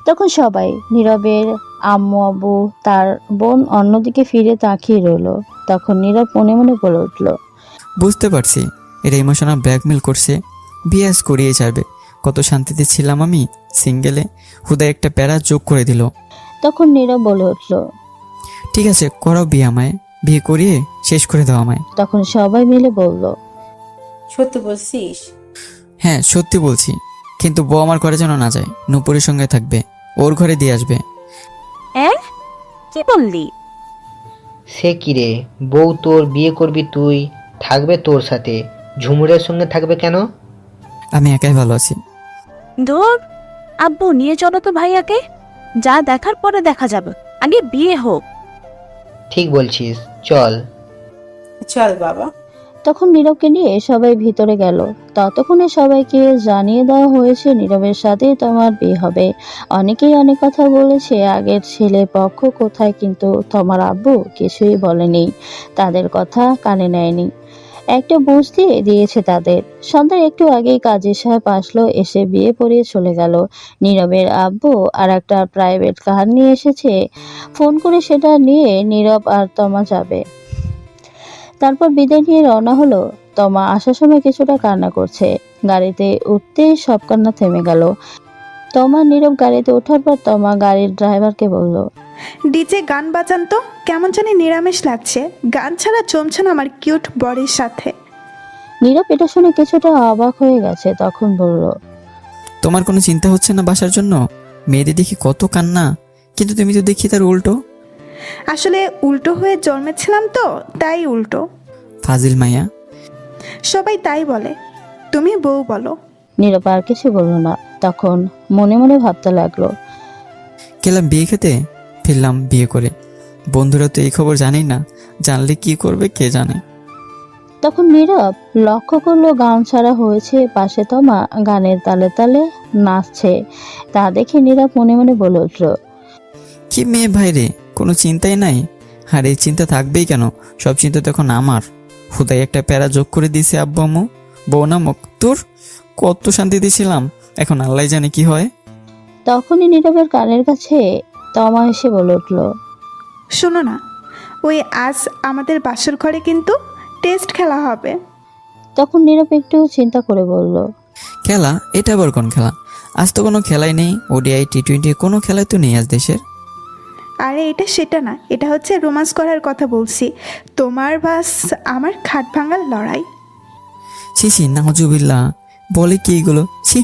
তখন সবাই নীরবের আম্মু আব্বু তার বোন অন্যদিকে ফিরে তাকিয়ে রইল। তখন নীরব মনে মনে বলে উঠল,
বুঝতে পারছি এটা ইমোশনাল ব্ল্যাকমেল করছে, বিয়ে আজ করিয়ে ছাড়বে। কত শান্তিতে ছিলাম আমি সিঙ্গেলে, হুদায় একটা প্যারা যোগ করে দিল।
তখন নীরব বলে উঠল,
ঠিক আছে করাও বিয়ে, আমায় বিয়ে করিয়ে শেষ করে দাও আমায়।
তখন সবাই মিলে বলল,
সত্যি বলছিস?
হ্যাঁ সত্যি বলছি, কিন্তু বউ আমার ঘরে যেন না যায়, নূপুরের সঙ্গে থাকবে, ওর ঘরে দিয়ে আসবে।
কি বললি?
সে কি রে, বউ তোর বিয়ে করবি তুই, থাকবে তোর সাথে, ঝুমুরের সঙ্গে থাকবে কেন?
আমি একাই ভালো আছি।
দূর, আব্বু নিয়ে চলো তো ভাইয়াকে, যা দেখার পরে দেখা যাবে, আগে বিয়ে হোক।
ঠিক বলছিস, চল।
চল বাবা।
তখন নীরবকে নিয়ে সবাই ভিতরে গেল। ততক্ষণে সবাইকে জানিয়ে দেওয়া হয়েছে নীরবের সাথে তোমার বিয়ে হবে। অনেকেই অনেক কথা বলেছে আগের ছেলে পক্ষ কোথায়, কিন্তু তোমার আব্বু কিছুই বলেনি, তাদের কথা কানে নেয়নি। একটা বুঝ দিয়ে দিয়েছে তাদের। সন্ধ্যার একটু আগেই কাজী সাহেব আসলো, এসে বিয়ে পড়িয়ে চলে গেল। নীরবের আব্বু আর একটা প্রাইভেট কার নিয়ে এসেছে, ফোন করে সেটা নিয়ে নীরব আর তমা যাবে। তারপর বিদায় নিয়ে রওনা হলো। তমা আসার সময় কিছুটা কান্না করছে। গাড়িতে উঠতেই সব কান্না থেমে গেল। তমা নীরব গাড়িতে ওঠার পর তমা গাড়ির ড্রাইভারকে বলল,
ডিজে গান বাজান তো, কেমন জানি নিরামিষ লাগছে, গান ছাড়া জমছে না আমার কিউট বডির সাথে।
নীরব এটা শুনে কিছুটা অবাক হয়ে গেছে। তখন বলল,
তোমার কোনো চিন্তা হচ্ছে না বাসার জন্য? মেয়েদের দেখি কত কান্না, কিন্তু তুমি তো দেখি তার উল্টো।
আসলে উল্টো হয়ে জন্মেছিলাম তো, তাই উল্টো।
ফাজিল মাইয়া।
সবাই তাই বলে, তুমি বউ বলো।
নীরব আর কিছু বলল না। তখন মনে মনে ভাবতে লাগলো,
গেলাম বিয়ে খেতে, ফিরলাম বিয়ে করে। বন্ধুরা তো এই খবর জানেই না, জানলে কি করবে কে জানে।
তখন নীরব লক্ষ্য করলো গান ছাড়া হয়েছে, পাশে তমা গানের তালে তালে নাচছে। তা দেখে নীরব মনে মনে বলে উঠল,
কি মেয়ে ভাইরে, কোনো চিন্তাই নাই। আর এই চিন্তা থাকবেই কেন, সব চিন্তা তখন আমার। হুদাই একটা প্যারা যোগ করে দিয়েছে আব্বু আম্মু, বউ নামক। তোর কত শান্তি দিয়েছিলাম, এখন আল্লাহ জানে কি হয়।
তখনই নীরবের কানের কাছে তমা এসে বলে উঠল,
শোনো না, ওই আজ আমাদের বাসর ঘরে কিন্তু টেস্ট খেলা হবে।
তখন নীরব একটু চিন্তা করে বলল,
খেলা? এটা আবার কোন খেলা? আজ তো কোনো খেলাই নেই, ওডিআই টি20 কোনো খেলাই তো নেই আজ দেশের।
আরে এটা সেটা না, এটা হচ্ছে রোমান্স করার কথা বলছি, তোমার বাস আমার খাট ভাঙার লড়াই।
ছি ছি, নাউজুবিল্লাহ, বলে কি এগুলো? ছি,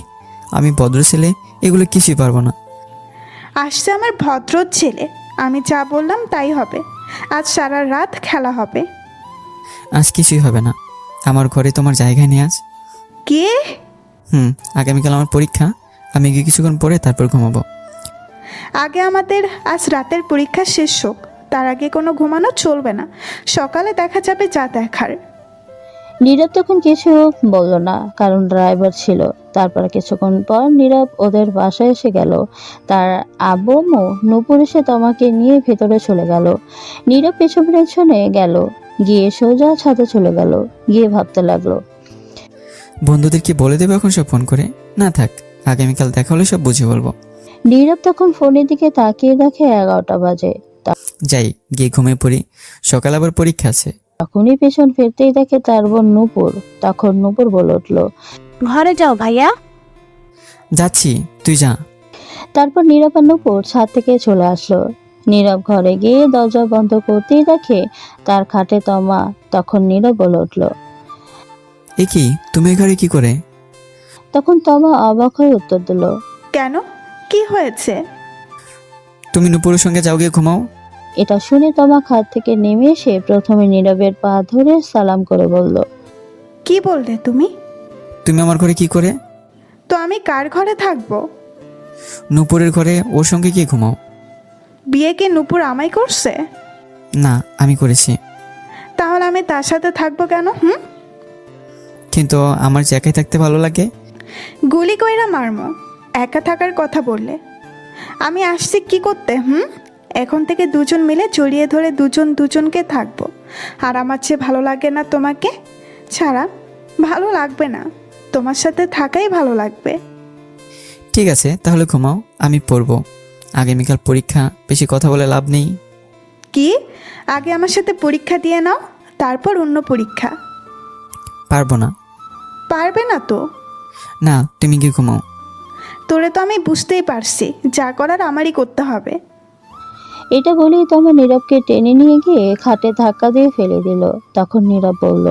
আমি ভদ্র ছেলে, এগুলো কিছুই পারবো না।
আসছে আমার ভদ্র ছেলে, আমি যা বললাম তাই হবে। আজ সারা রাত খেলা হবে।
আজ কিছুই হবে না, আমার ঘরে তোমার জায়গা নেই আজ।
কে?
আগামীকাল আমার পরীক্ষা, আমি গিয়ে কিছুক্ষণ পরে তারপর ঘুমাবো।
আগে আমাদের আজ রাতের পরীক্ষা শেষ হোক, তার আগে কোনো ঘুমানো চলবে না। সকালে দেখা যাবে যা দেখার।
নীরব তখন কিছু বলল না, কারণ ড্রাইভার ছিল। তারপর কিছুক্ষণ পর নীরব ওদের বাসায় এসে গেল। তার আব্বু আম্মু নূপুর এসে তমাকে নিয়ে ভেতরে চলে গেল। নীরব পেছনে পেছনে গেল, গিয়ে সোজা ছাদে চলে গেল। গিয়ে ভাবতে লাগলো,
বন্ধুদেরকে বলে দেবো এখন সব ফোন করে? না থাক, আগামীকাল দেখা হলে সব বুঝে বলবো।
নীরব তখন ফোনের দিকে তাকিয়ে দেখে 11টা বাজে।
যাই, গিয়ে ঘুমিয়ে পড়ি, সকাল আবার পরীক্ষা আছে।
তখনই পেছন ফিরতেই দেখে তার বোন নূপুর। তখন নূপুর বলে উঠল,
ঘরে যাও ভাইয়া।
যাচ্ছি, তুই যা।
তারপর নীরব আর নূপুর ছাদ থেকে চলে আসলো। নীরব ঘরে গিয়ে দরজা বন্ধ করতেই দেখে তার খাটে তমা। তখন নীরব বলে উঠল,
এ কি, তুমি এ ঘরে কি করে?
তখন তমা অবাক হয়ে উত্তর দিল,
কেন, কি হয়েছে?
তুমি নুপুরের সঙ্গে যাও, গিয়ে ঘুমাও।
এটা শুনে তমা খাট থেকে নেমে এসে প্রথমে নীরবের পা ধরে সালাম করে বলল,
কি বললে তুমি?
তুমি আমার ঘরে কি করে?
তো আমি কার ঘরে থাকবো?
নূপুরের ঘরে ওর সঙ্গে কি ঘুমাও?
বিয়ে কি নূপুর আমায় করছে?
না, আমি করেছি।
তাহলে আমি তার সাথে থাকবো কেন?
কিন্তু আমার যে একাই থাকতে ভালো লাগে।
গুলি কইরা মারমো একা থাকার কথা বললে। আমি আসছি কি করতে? এখন থেকে দুজন মিলে জড়িয়ে ধরে দুজন দুজনকে থাকবো। আর আমার চেয়ে ভালো লাগে না তোমাকে ছাড়া? ভালো লাগবে না, তোমার সাথে থাকাই ভালো লাগবে।
ঠিক আছে, তাহলে ঘুমাও, আমি পড়বো। আগামীকাল পরীক্ষা, বেশি কথা বলে লাভ নেই।
কি? আগে আমার সাথে পরীক্ষা দিয়ে নাও, তারপর অন্য পরীক্ষা।
পারবো না।
পারবে না তো?
না, তুমি কি ঘুমাও।
তোরে তো আমি বুঝতেই পারছি, যা করার আমারই করতে হবে।
এটা বলেই তমা নীরবকে টেনে নিয়ে গিয়ে খাটে ধাক্কা দিয়ে ফেলে দিল। তখন নীরব বলল,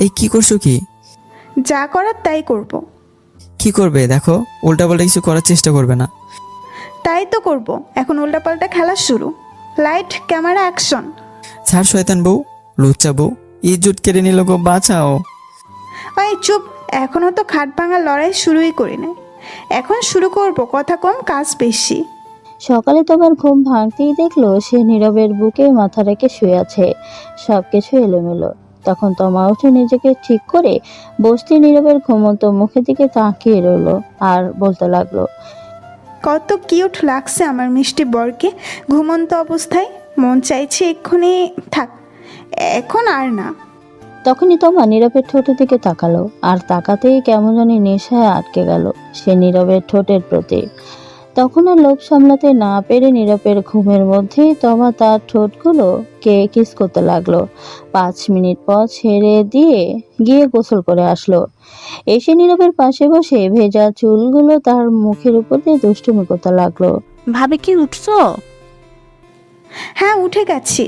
এই কি করছো কি?
যা করার তাই করব।
কি করবে দেখো, উল্টাপাল্টা কিছু করার চেষ্টা করবে না।
তাই তো করব, এখন উল্টাপাল্টা খেলা শুরু। Light, camera, action.
ছাড় শয়তান বউ, লুচ্চা বউ, ইজ্জত কেড়ে নিল গো, বাঁচাও।
ওই চুপ, এখনও তো খাট ভাঙার লড়াই শুরুই করি নাই। এখন শুরু করব, কথা কম কাজ বেশি।
সকালে তোমার ঘুম ভাঙতেই দেখলো সে নীরবের বুকে মাথা রেখে শুয়ে আছে, সবকিছু এলোমেলো। তখন তমা উঠে নিজেকে ঠিক করে বসতে নীরবের ঘুমন্ত মুখের দিকে তাকিয়ে রইল আর বলতে লাগলো,
কত কিউট লাগছে আমার মিষ্টি বরকে ঘুমন্ত অবস্থায়। মন চাইছে এক্ষুনি থাক, এখন আর না।
তখনই তমা নীরবের ঠোঁটের দিকে তাকালো, আর তাকাতেই কেমন জানি নেশায় আটকে গেল সে নীরবের ঠোঁটের প্রতি। তখন আর লোভ সামলাতে না পেরে নীরবের ঘুমের মধ্যেই তমা তার ঠোঁটগুলো কে কিস করতে লাগলো। 5 মিনিট পর ছেড়ে দিয়ে গিয়ে গোসল করে আসলো। এসে নীরবের পাশে বসে ভেজা চুলগুলো তার মুখের উপর দিয়ে দুষ্টুমি করতে লাগলো।
ভাবে কি উঠছো?
হ্যাঁ, উঠে গেছি।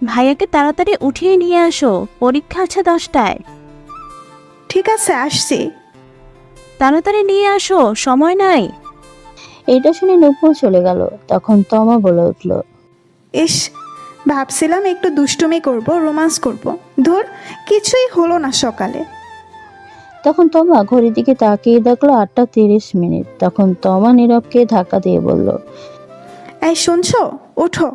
ভাইয়াকে তাড়াতাড়ি উঠিয়ে নিয়ে আসো, পরীক্ষা আছে 10টায়।
ঠিক আছে, আসছি।
তাড়াতাড়ি নিয়ে আসো, সময় নাই।
এইটা শুনে নূপুর চলে গেল। তখন তমা বলে উঠল,
ইস, ভাবছিলাম একটু দুষ্টুমি করব, রোমান্স করব। ধুর, কিছুই হলো না সকালে।
তখন তমা ঘড়ির দিকে তাকিয়ে দেখলো 8টা 30 মিনিট। তখন তমা নীরবকে ধাক্কা দিয়ে বলল,
এই শুনছো, ওঠো।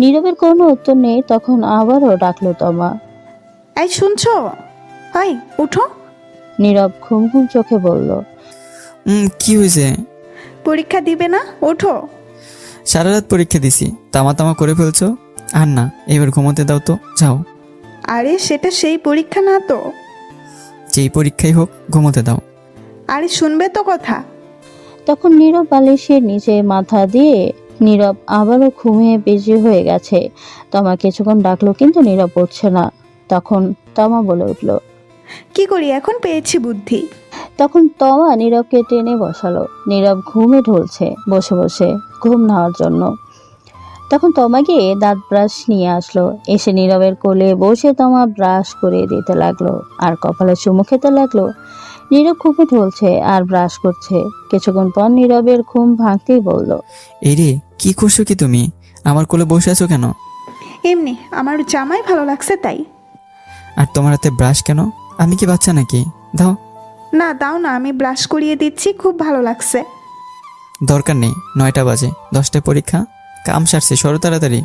নীরবের কোনো উত্তর নেই। তখন আবারও ডাকলো তমা।
এই শুনছো, এই ওঠো।
নীরব ঘুম ঘুম চোখে বলল,
কি হয়েছে?
পরীক্ষা দিবে না? ওঠো।
সারা রাত পরীক্ষা দিছি, তামা তামা করে ফেলছো। আর না, এবার ঘুমোতে দাও তো, যাও।
আরে সেটা সেই পরীক্ষা না তো।
যেই পরীক্ষাই হোক, ঘুমোতে দাও।
আরে শুনবে তো কথা।
তখন নীরব বালিশের নিচে মাথা দিয়ে নীরব আবারও ঘুমিয়ে বেজি হয়ে গেছে। তমা কিছুক্ষণ ডাকলো কিন্তু নীরব উঠছে না। তখন তমা বলে উঠল,
কি করি এখন, পেয়েছি বুদ্ধি।
তখন তমা নীরবকে টেনে বসালো। নীরব ঘুমে ঢলছে বসে বসে ঘুম নেওয়ার জন্য। তখন তমা গিয়ে দাঁত ব্রাশ নিয়ে আসলো। এসে নীরবের কোলে বসে তমা ব্রাশ করে দিতে লাগলো আর কপালে চুমু খেতে লাগলো। নীরব ঘুমে ঢলছে আর ব্রাশ করছে। কিছুক্ষণ পর নীরবের ঘুম ভাঙতেই বলল,
এই রে, কি করছো কি তুমি? আমার কোলে বসে আছো কেন?
এমনি, আমার জামাই ভালো লাগছে তাই।
আর তোমার হাতে ব্রাশ কেন? আমি কি বাচ্চা নাকি? দাও।
না, দাও না, আমি ব্রাশ করিয়ে দিচ্ছি, খুব ভালো লাগছে।
দরকার নেই, 9টা বাজে, 10টায় পরীক্ষা। কাম সারছে, সরো তাড়াতাড়ি।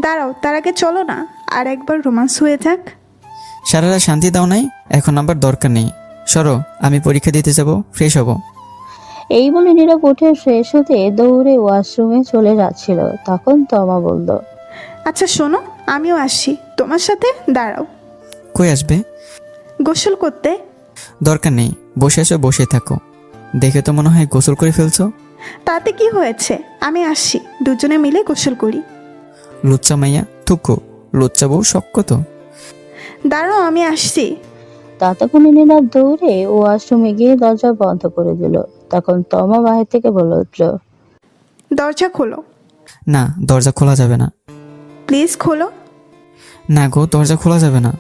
দাঁড়াও, তার আগে চলো না, আর একবার রোমান্স হয়ে যাক।
সারা রাত শান্তি দাও নাই, এখন আবার দরকার নেই। সরো, আমি পরীক্ষা দিতে যাব, ফ্রেশ হব।
এই বলে নীরব উঠে ফ্রেশ হতে দৌড়ে ওয়াশরুমে চলে যাচ্ছিল। তখন তমা বলল,
আচ্ছা শোনো, আমিও আসি তোমার সাথে। দাঁড়াও।
কই আসবে?
গোসল করতে।
দরকার নেই, বসে আছো, বসে থাকো। দেখে তো মনে হয় গোসল করে ফেলছো।
তাতে কি হয়েছে, আমি আসি, দুজনে মিলে গোসল করি।
লুচ্চা মাইয়া, থুকু, লুচ্চা বউ শক্ত তো।
দাঁড়াও, আমি আসছি।
ততক্ষণে নীরব দৌড়ে ওয়াশরুমে গিয়ে দরজা বন্ধ করে দিল। তখন তমা বাহির থেকে বলে উঠল,
দরজা খোলো।
না, দরজা খোলা যাবে না।
প্লিজ খোলো।
না গো, দরজা খোলা যাবে না।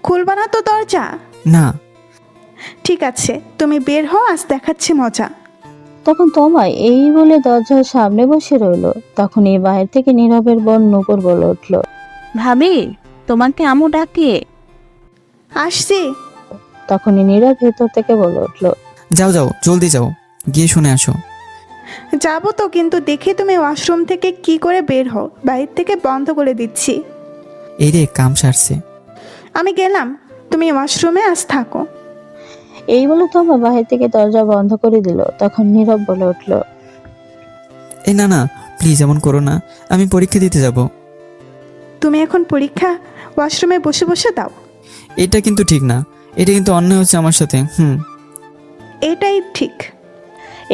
খুলবা না তো দরজা?
না।
ঠিক আছে, তুমি বের হও, আজ দেখাচ্ছি মজা।
তখন তমা এই বলে দরজার সামনে বসে রইল। তখন এই বাহির থেকে নীরবের বোন নূপুর বলে উঠল,
ভাবি, তোমাকে আমু ডাকে।
আসছি।
তখনই নীরব ভেতর থেকে বলে উঠল,
যাও যাও, জলদি যাও, গিয়ে শুনে আসো।
যাবো তো, কিন্তু দেখি তুমি ওয়াশরুম থেকে কি করে বের হও, বাইরে থেকে বন্ধ করে দিচ্ছি।
এই রে, কাম সারছে।
আমি গেলাম, তুমি ওয়াশরুমে আজ থাকো।
এই বলে তমা বাহির থেকে দরজা বন্ধ করে দিল। তখন নীরব বলে উঠল,
এই না না, প্লিজ এমন করো না, আমি পরীক্ষা দিতে যাব।
তুমি এখন পরীক্ষা ওয়াশরুমে বসে বসে দাও?
এটা কিন্তু ঠিক না, এটা কিন্তু অন্যায় হচ্ছে আমার সাথে।
এটাই ঠিক।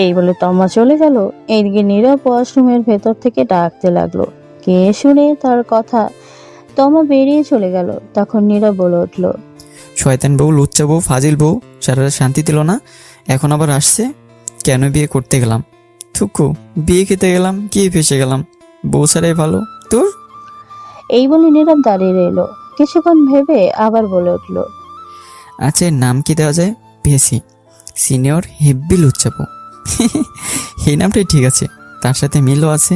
এই বলে তমা চলে গেল। এইদিকে নীরব ওয়াশরুমের ভেতর থেকে ডাকতে লাগলো। কে শুনে তার কথা তমা বেরিয়ে চলে গেল। তখন নীরব বলে উঠল,
শয়তান বউ, লুচ্চা বউ, ফাজিল বউ, সারা রাত শান্তি দিল না, এখন আবার আসছে। কেন বিয়ে করতে গেলাম? থুকু, বিয়ে খেতে গেলাম, কি ফেসে গেলাম। বউ ছাড়াই ভালো তোর।
এই বলে নীরব দাঁড়িয়ে রইল। কিছুক্ষণ ভেবে আবার বলে উঠল,
আচ্ছা, এর নাম কি দেওয়া যায়? পেয়েছি, সিনিয়র হেব্বি লুচ্চা বউ। এই নামটাই ঠিক আছে, তার সাথে মিলও আছে।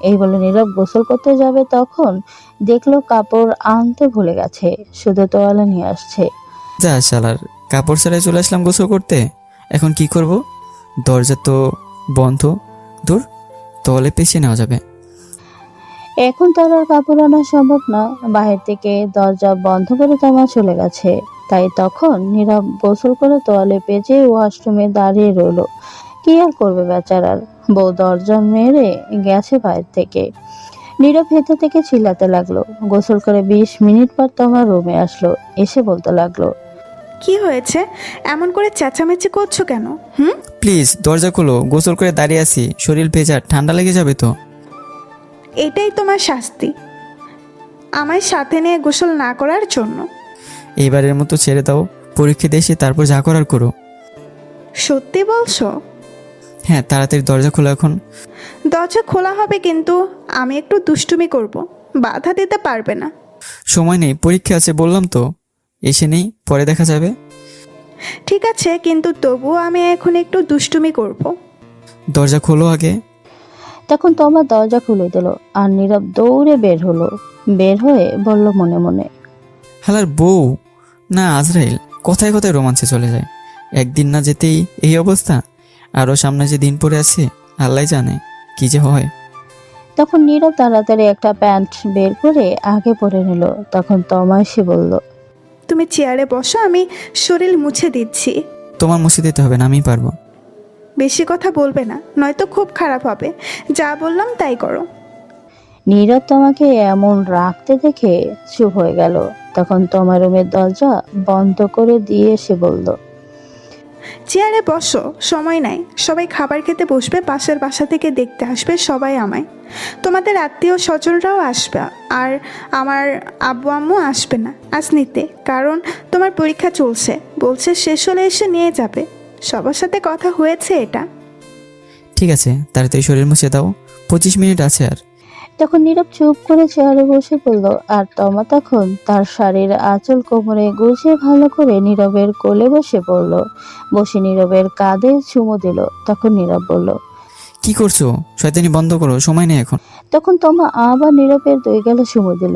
এই বলে নীরব গোসল করতে যাবে। তখন দেখলো কাপড় আনতে ভুলে গেছে, শুধু তোয়ালে নিয়ে আসছে।
যা শালার, কাপড় ছাড়াই চলে আসলাম গোসল করতে, এখন কি করব? দরজা তো বন্ধ, দূর, তোয়ালে পেছিয়ে নেওয়া যাবে।
এখন তার আর কাপড় আনা সম্ভব না। বাহির থেকে দরজা বন্ধ করে তমা চলে গেছে। তাই তখন নীরব গোসল করে তোয়ালে পেঁচে ওয়াশরুমে দাঁড়িয়ে রইল। কি আর করবে বেচারার বউ, দরজা মেরে গেছে বাইরে থেকে। নীরব ভেতর থেকে চিল্লাতে লাগলো। গোসল করে 20 মিনিট পর তমা রুমে আসলো। এসে বলতে লাগলো,
কি হয়েছে? এমন করে চেঁচামেচি করছো কেন?
প্লিজ দরজা খোলো, গোসল করে দাঁড়িয়ে আছি, শরীর ভেজা, ঠান্ডা লেগে যাবে তো।
এটাই তোমার শাস্তি, আমায় সাথে নিয়ে গোসল না করার জন্য।
এইবারের মতো ছেড়ে দাও, পরীক্ষা দিয়ে এসে তারপর যা করার করো।
সত্যি বলছো?
হ্যাঁ, তাড়াতাড়ি দরজা খোলো এখন।
দরজা খোলা হবে, কিন্তু আমি একটু দুষ্টুমি করব, বাধা দিতে পারবে না।
সময় নেই, পরীক্ষা আছে বললাম তো। এসে নেই, পরে দেখা যাবে।
ঠিক আছে, কিন্তু তবুও আমি এখন একটু দুষ্টুমি করব।
দরজা খোলো আগে।
তখন তমা দরজা খুলে দিল আর নীরব দৌড়ে বের হলো। বের হয়ে বলল মনে মনে,
হালার বউ না আজরাইল, কথায় কথায় রোমাঞ্চে চলে যায়। একদিন না যেতেই এই অবস্থা, আরও সামনে যে দিন পড়ে আছে আল্লাহ জানে কি যে হয়।
তখন নীরব তাড়াতাড়ি একটা প্যান্ট বের করে আগে পরে নিল। তখন তমা এসে বলল,
তুমি চেয়ারে বসো, আমি শরীর মুছে দিচ্ছি।
তোমার মুছে দিতে হবে না, আমি পারবো।
বেশি কথা বলবে না, নয়তো খুব খারাপ হবে। যা বললাম তাই করো।
নীরব তোমাকে এমন রাখতে দেখে চুপ হয়ে গেল। তখন তোমার রুমের দরজা বন্ধ করে দিয়ে এসে বলল,
চেয়ারে বসো, সময় নাই। সবাই খাবার খেতে বসবে, পাশের বাসা থেকে দেখতে আসবে সবাই আমায়। তোমাদের আত্মীয় স্বজনরাও আসবে, আর আমার আব্বু আম্মু আসবে না আজ নিতে, কারণ তোমার পরীক্ষা চলছে। বলছে শেষ হলে এসে নিয়ে যাবে। সবার সাথে কথা হয়েছে এটা।
ঠিক আছে, তাড়াতাড়ি শরীর মুছে দাও, 25 মিনিট আছে আর।
তখন নীরব চুপ করে চেয়ারে বসে পড়ল। আর তমা তখন তার শাড়ির আঁচল কোমরে গুছিয়ে ভালো করে নীরবের কোলে বসে পড়ল। বসে নীরবের কাঁধে চুমু দিল। তখন নীরব বলল,
কি করছো? শয়তানি বন্ধ করো, সময় নেই এখন।
তখন তমা আবার নীরবের 2 গালে চুমু দিল।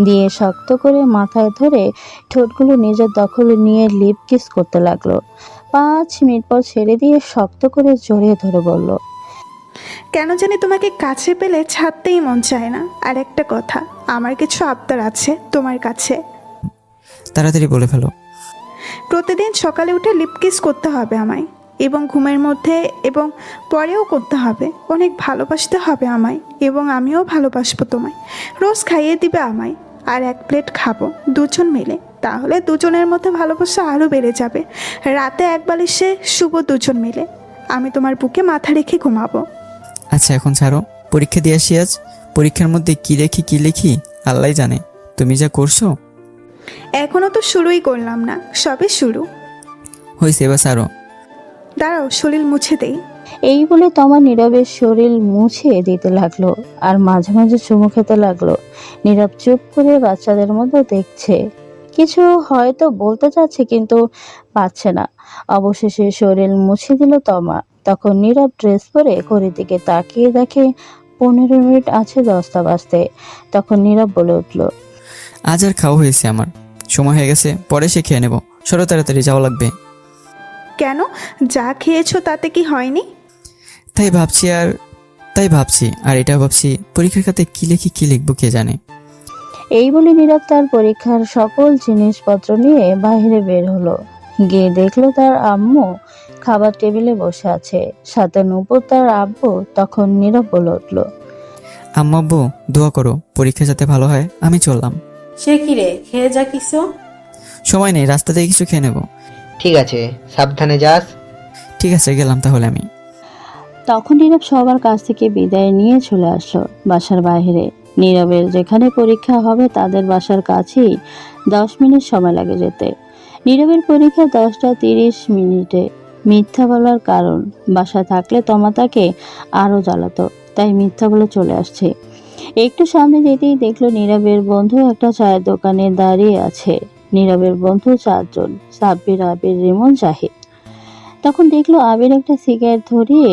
দিয়ে শক্ত করে মাথায় ধরে ঠোঁটগুলো নিজের দখলে নিয়ে লিপ কিস করতে লাগলো। 5 মিনিট পর ছেড়ে দিয়ে শক্ত করে জড়িয়ে ধরে বলল,
কেন জানি তোমাকে কাছে পেলে ছাড়তেই মন চায় না। আর একটা কথা, আমার কিছু আবদার আছে তোমার কাছে।
তাড়াতাড়ি বলে ফেলো।
প্রতিদিন সকালে উঠে লিপ কিস করতে হবে আমায়, এবং ঘুমের মধ্যে এবং পরেও করতে হবে। অনেক ভালোবাসতে হবে আমায়, এবং আমিও ভালোবাসবো তোমায়। রোজ খাইয়ে দিবে আমায়, আর 1 প্লেট খাবো দুজন মিলে। তাহলে দুজনের মধ্যে ভালোবাসা আরও বেড়ে যাবে। রাতে 1 বালিশে শুবো দুজন মিলে। আমি তোমার বুকে মাথা রেখে ঘুমাবো।
আচ্ছা, এখন ছাড়ো, পরীক্ষা দিয়ে আসি আজ। পরীক্ষার মধ্যে কি লিখি আল্লাহ জানে। তুমি যা করছো।
এখনও তো শুরুই করলাম না, সবে শুরু।
হয়েছে, এবার ছাড়ো।
দাঁড়াও, শরীর মুছে দেই।
এই বলে তমা নীরবের শরীর মুছে দিতে লাগলো আর মাঝে মাঝে চুমু খেতে লাগলো। নীরব চুপ করে বাচ্চাদের মতো দেখছে, কিছু হয়তো বলতে চাচ্ছে কিন্তু পাচ্ছে না। অবশেষে শরীর মুছে দিল তমা। তখন নীরব ড্রেস পরে ঘড়ির দিকে তাকিয়ে দেখে 15 মিনিট আছে 10টা বাজতে। তখন নীরব বলে উঠল,
আজ আর খাওয়া হয়েছে আমার, সময় হয়ে গেছে, পরে সে খেয়ে নেব। সরো, তাড়াতাড়ি যাওয়া লাগবে।
কেন, যা খেয়েছো তাতে কি হয়নি?
তাই ভাবছি আর এটা ভাবছি পরীক্ষার খাতে কি লিখি কি লিখবো কে জানে।
এই বলে নীরব তার পরীক্ষার সকল জিনিসপত্র নিয়ে বাইরে বের হলো। গিয়ে দেখলো তার আম্মু খাবার টেবিলে বসে আছে, সাথে নূপুর তার আব্বু। তখন নীরব বলে উঠলো,
আম্মা আব্বু দোয়া করো পরীক্ষা যাতে ভালো হয়, আমি চললাম।
সে কি রে, খেয়ে যা কিছু।
সময় নেই, রাস্তা থেকে কিছু খেয়ে নেবো।
ঠিক আছে, সাবধানে যাস।
ঠিক আছে, গেলাম তাহলে আমি।
তখন নীরব সবার কাছ থেকে বিদায় নিয়ে চলে আসলো বাসার বাইরে। নীরবের যেখানে পরীক্ষা হবে তাদের বাসার কাছেই 10 মিনিট সময় লাগে যেতে। নীরবের পরীক্ষা 10:30। মিথ্যা বলার কারণ, বাসা থাকলে তমা তাকে আরো জ্বালাতো, তাই মিথ্যা বলে চলে আসছে। একটু সামনে যেতেই দেখলো নীরবের বন্ধু একটা চায়ের দোকানে দাঁড়িয়ে আছে। নীরবের বন্ধু 4 জন, সাব্বির, আবির, রিমন, জাহিদ। তখন দেখলো আবির একটা সিগারেট ধরিয়ে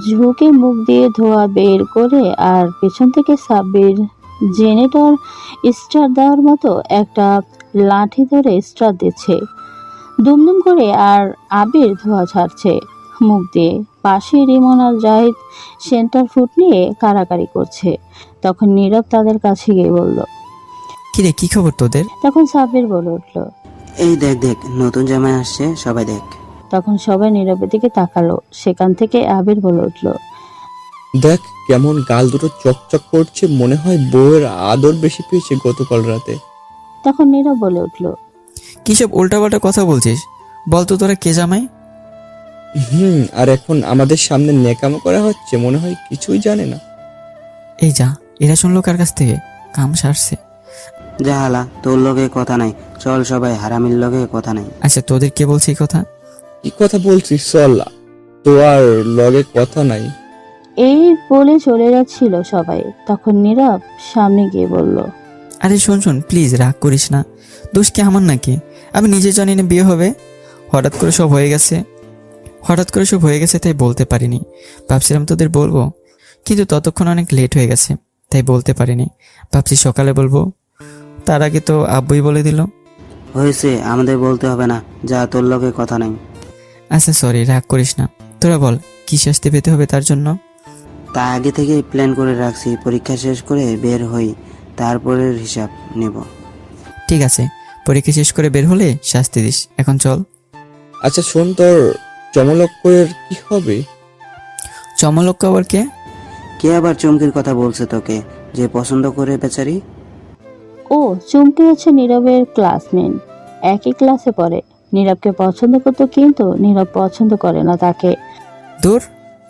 ঝুঁকে মুখ দিয়ে ধোঁয়া বের করে, আর পেছন থেকে সাব্বির জেনারেটর স্টার্ট দেওয়ার মতো একটা লাঠি ধরে স্টার্ট দিচ্ছে দুমদুম করে, আর আবির ধোঁয়া ছাড়ছে মুখ দিয়ে। পাশে রিমন আর জাহিদ সেন্টার ফুট নিয়ে কাড়াকাড়ি করছে। তখন নীরব তাদের কাছে গিয়ে বলল,
কিরে কি খবর তোদের?
তখন সাব্বির বলে উঠলো,
এই দেখ দেখ, নতুন জামাই আসছে, সবাই দেখ।
তখন সবাই নীরবের দিকে তাকালো। সেখান থেকে আবির বলে উঠলো,
দেখ কেমন গাল দুটো চকচক করছে, মনে হয় বউয়ের আদর বেশি পেয়েছে গতকাল রাতে।
তখন নীরব বলে উঠলো,
কিসব উল্টাপাল্টা কথা বলছিস, বল তো তোরা কে জামাই?
আর এখন আমাদের সামনে নেকামো করা হচ্ছে, মনে হয় কিছুই জানে না।
এই যা, এরা শুনলো কার কাছ থেকে? কাম সারছে।
যা হালা, তোর লগে কথা নাই, চল সবাই, হারামির লগে কথা নাই।
আচ্ছা তোদের কে বলছে এই কথা?
কি কথা বলছিস, চল, তো আর লগে কথা নাই।
এই বলে চলে যাচ্ছিল সবাই। তখন নীরব সামনে গিয়ে বলল,
আরে শোন প্লিজ, রাগ করিস না, দোষ কি আমার নাকি? আমি নিজে জানি না বিয়ে হবে, হঠাৎ করে সব হয়ে গেছে তাই বলতে পারিনি। ভাবছিলাম তোদের বলবো, কিন্তু ততক্ষণ অনেক লেট হয়ে গেছে তাই বলতে পারিনি। ভাবছি সকালে বলবো, তার আগে তো আব্বুই বলে দিল।
হয়েছে, আমাদের বলতে হবে না, যা, তোর লগে কথা নাই।
আচ্ছা সরি, রাগ করিস না। তোরা বল কি শাস্তি পেতে হবে তার জন্য?
তা আগে থেকে প্ল্যান করে রাখছি, পরীক্ষা শেষ করে বের হই, তারপরের হিসাব নেব।
ঠিক আছে, পরীক্ষা শেষ করে বের হলে শাস্তি দিস, এখন চল।
আচ্ছা শোন, তোর চমলক্করের কি হবে?
চমলক্ক আবার কে?
কে আবার চমকির কথা বলছে তোকে, যে পছন্দ করে বেচারি?
ও চুমকি হচ্ছে নীরবের ক্লাসমেট, একই ক্লাসে পড়ে। নীরবকে পছন্দ করতো, কিন্তু নীরব পছন্দ করে না তাকে।
দূর,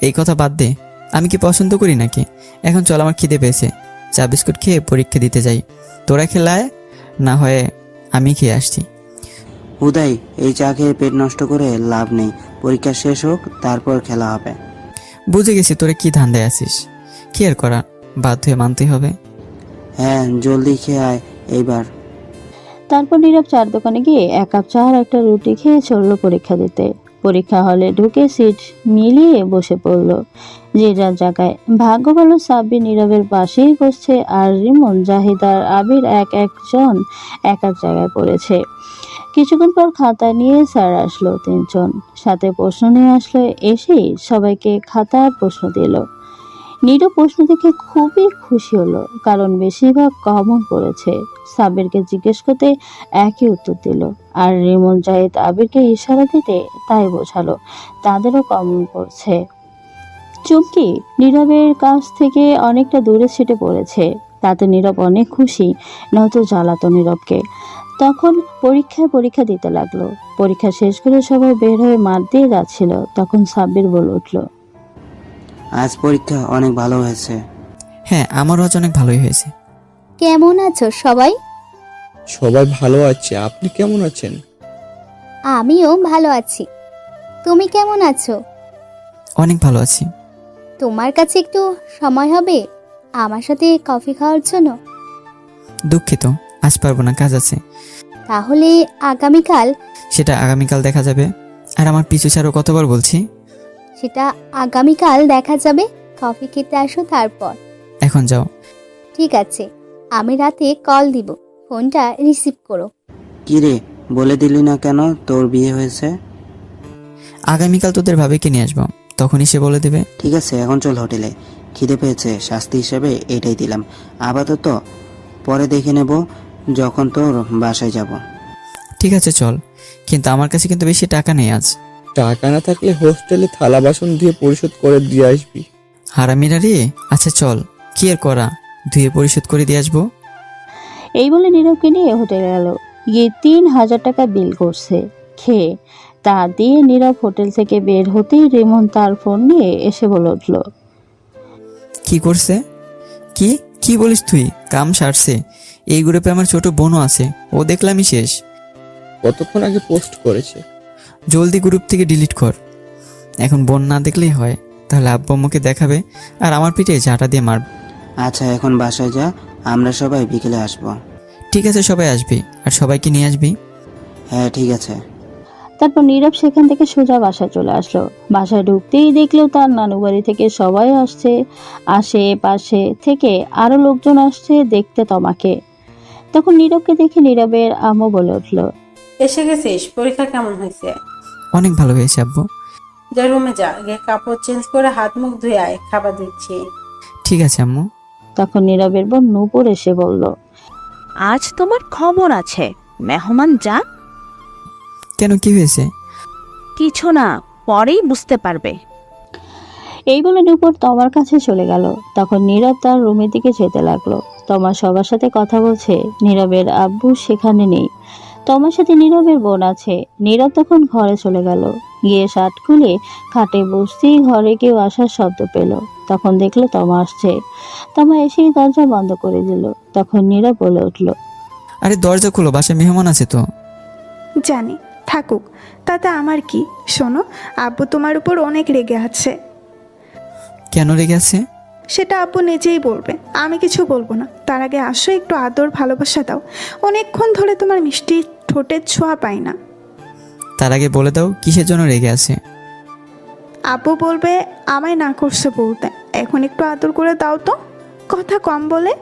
এই কথা বাদ দে, আমি কি পছন্দ করি নাকি? এখন চল, আমার খিদে পেয়েছে, চা বিস্কুট খেয়ে পরীক্ষা দিতে যাই। তোরা খেলায় না হয় আমি খেয়ে আসছি।
উদয়, এই চা খেয়ে পেট নষ্ট করে লাভ নেই, পরীক্ষা শেষ হোক তারপর খেলা হবে।
বুঝে গেছি তোরা কি ধান্দায় আছিস, কি আর করা, বাধ্য হয়ে মানতেই হবে।
হ্যাঁ, জলদি খেয়ে আয় এইবার।
তারপর নীরব চার দোকানে গিয়ে 1 কাপ চা আর একটা রুটি খেয়ে চললো পরীক্ষা দিতে। পরীক্ষা হলে ঢুকে সিট মিলিয়ে বসে পড়লো যে যার জায়গায়। ভাগ্য ভালো সাব্বির নীরবের পাশেই বসছে, আর রিমন, জাহিদ আর আবির একজন এক এক জায়গায় পড়েছে। কিছুক্ষণ পর খাতা নিয়ে স্যার আসলো, 3 জন সাথে প্রশ্ন নিয়ে আসলো। এসেই সবাইকে খাতা আর প্রশ্ন দিল। নীরব প্রশ্ন দেখে খুবই খুশি হলো, কারণ বেশিরভাগ কমন পড়েছে। সাব্বিরকে জিজ্ঞেস করতে একই উত্তর দিল, আর রিমন, জাহিদ, আবিরকে ইশারা দিতে তাই বোঝালো তাদেরও কমন পড়ছে। চুমকি নীরবের কাছ থেকে অনেকটা দূরে ছিটে পড়েছে, তাতে নীরব অনেক খুশি, নয়তো জ্বালাতো নীরবকে। তখন পরীক্ষা দিতে লাগলো। পরীক্ষা শেষ করে সবাই বের হয়ে মাঠ দিয়ে যাচ্ছিল। তখন সাব্বির বলে উঠলো,
আজ পরীক্ষা অনেক ভালো হয়েছে।
হ্যাঁ, আমারও আজ অনেক ভালোই হয়েছে।
কেমন আছো সবাই?
সবাই ভালো আছে, আপনি কেমন আছেন?
আমিও ভালো আছি। তুমি কেমন আছো?
অনেক ভালো আছি।
তোমার কাছে একটু সময় হবে আমার সাথে কফি খাওয়ার জন্য?
দুঃখিত, আজ পারবো না, কাজ আছে।
তাহলে আগামীকাল?
সেটা আগামীকাল দেখা যাবে। আর আমার পিছু ছাড়ো কতবার বলছি।
সেটা আগামীকাল দেখা যাবে, কফি খেতে আসো তারপর।
এখন যাও।
ঠিক আছে, আমি রাতে কল দিব, ফোনটা রিসিভ করো।
কি রে, বলে দিলি না কেন তোর বিয়ে হয়েছে?
আগামীকাল তোদের ভাবিকে নিয়ে আসবো, তখনই সে বলে দেবে।
ঠিক আছে, এখন চল হোটেলে, খিদে পেয়েছে, শাস্তি হিসেবে এটাই দিলাম। আপাতত পরে দেখে নেব যখন তোর বাসায় যাব।
ঠিক আছে চল, কিন্তু আমার কাছে কিন্তু বেশি টাকা নেই আজ।
টাকা না থাকলে হোস্টেলে থালা বাসন ধুয়ে পরিশোধ করে দিয়ে আসবি।
হারামিরা রে, আচ্ছা চল, কি আর করা, ধুয়ে পরিশোধ করে দিয়ে আসবো।
এই বলে নীরবকে নিয়ে হোটেলে গেল। গিয়ে 3,000 টাকা বিল করছে। খেয়ে তা দিয়ে নীরব হোটেল থেকে বের হতেই রিমন তার ফোন নিয়ে এসে বলে উঠল,
কি করছে? কি কি বলিস তুই? কাম সারছে। এই গ্রুপে আমার ছোট বোনও আছে, ও দেখলামই শেষ।
কতক্ষণ আগে পোস্ট করেছে?
জলদি গ্রুপ থেকে ডিলিট কর। এখন বোন না দেখলেই হয়, তাহলে আব্বু আম্মুকে দেখাবে আর আমার পিঠে ঝাঁটা দিয়ে মারবে।
আচ্ছা এখন বাসায় যা, আমরা সবাই বিকেলে আসবো।
ঠিক আছে, সবাই আসবি আর সবাইকে নিয়ে আসবি।
হ্যাঁ ঠিক আছে।
তারপর নীরব সেখান থেকে সোজা বাসায় চলে আসলো। বাসায় ঢুকতেই দেখলো তার নানু বাড়ি থেকে সবাই আসছে, আশেপাশে থেকে আরো লোকজন আসছে দেখতে তমাকে। তখন নীরবকে দেখে নীরবের আম্মু বলে উঠলো,
এসে গেছিস? পরীক্ষা কেমন হয়েছে?
অনেক ভালো হয়েছে আব্বু।
যা রুমে যা, গিয়ে কাপড় চেঞ্জ করে হাত মুখ ধুয়ে আয়, খাবার দিচ্ছি।
ঠিক আছে আম্মু।
তখন নীরবের বোন নূপুর এসে বলল,
আজ তোমার খবর আছে, মেহমান যা।
কেন, কি হয়েছে?
কিছু না, পরেই বুঝতে পারবে।
এই বলে নূপুর তমার কাছে চলে গেল। তখন নীরব তার রুমের দিকে যেতে লাগলো। তমা সবার সাথে কথা বলছে, নীরবের আব্বু সেখানে নেই। তমার সাথে নীরবের বোন আছে। নীরব তখন ঘরে চলে গেল। গিয়ে শার্ট খুলে খাটে বসতেই ঘরে কেউ আসার শব্দ পেল। তখন দেখলো তমা আসছে। তমা এসেই দরজা বন্ধ করে দিল। তখন নীরব বলে উঠল,
আরে দরজা খোলো, বাসায় মেহমান আছে তো।
জানি, থাকুক, তাতে আমার কি। শোনো, আব্বু তোমার উপর অনেক রেগে আছে।
কেন রেগে আছে?
সেটা আব্বু নিজেই বলবে, আমি কিছু বলবো না। তার আগে আসো, একটু আদর ভালোবাসা দাও। অনেকক্ষণ ধরে তোমার মিষ্টি ঠোঁটের ছোঁয়া পাই না।
তার আগে বলে দাও কিসের জন্য রেগে আছে।
আব্বু বলবে আমায় না করছে বলতে। এখন একটু আদর করে দাও তো, কথা কম বলে।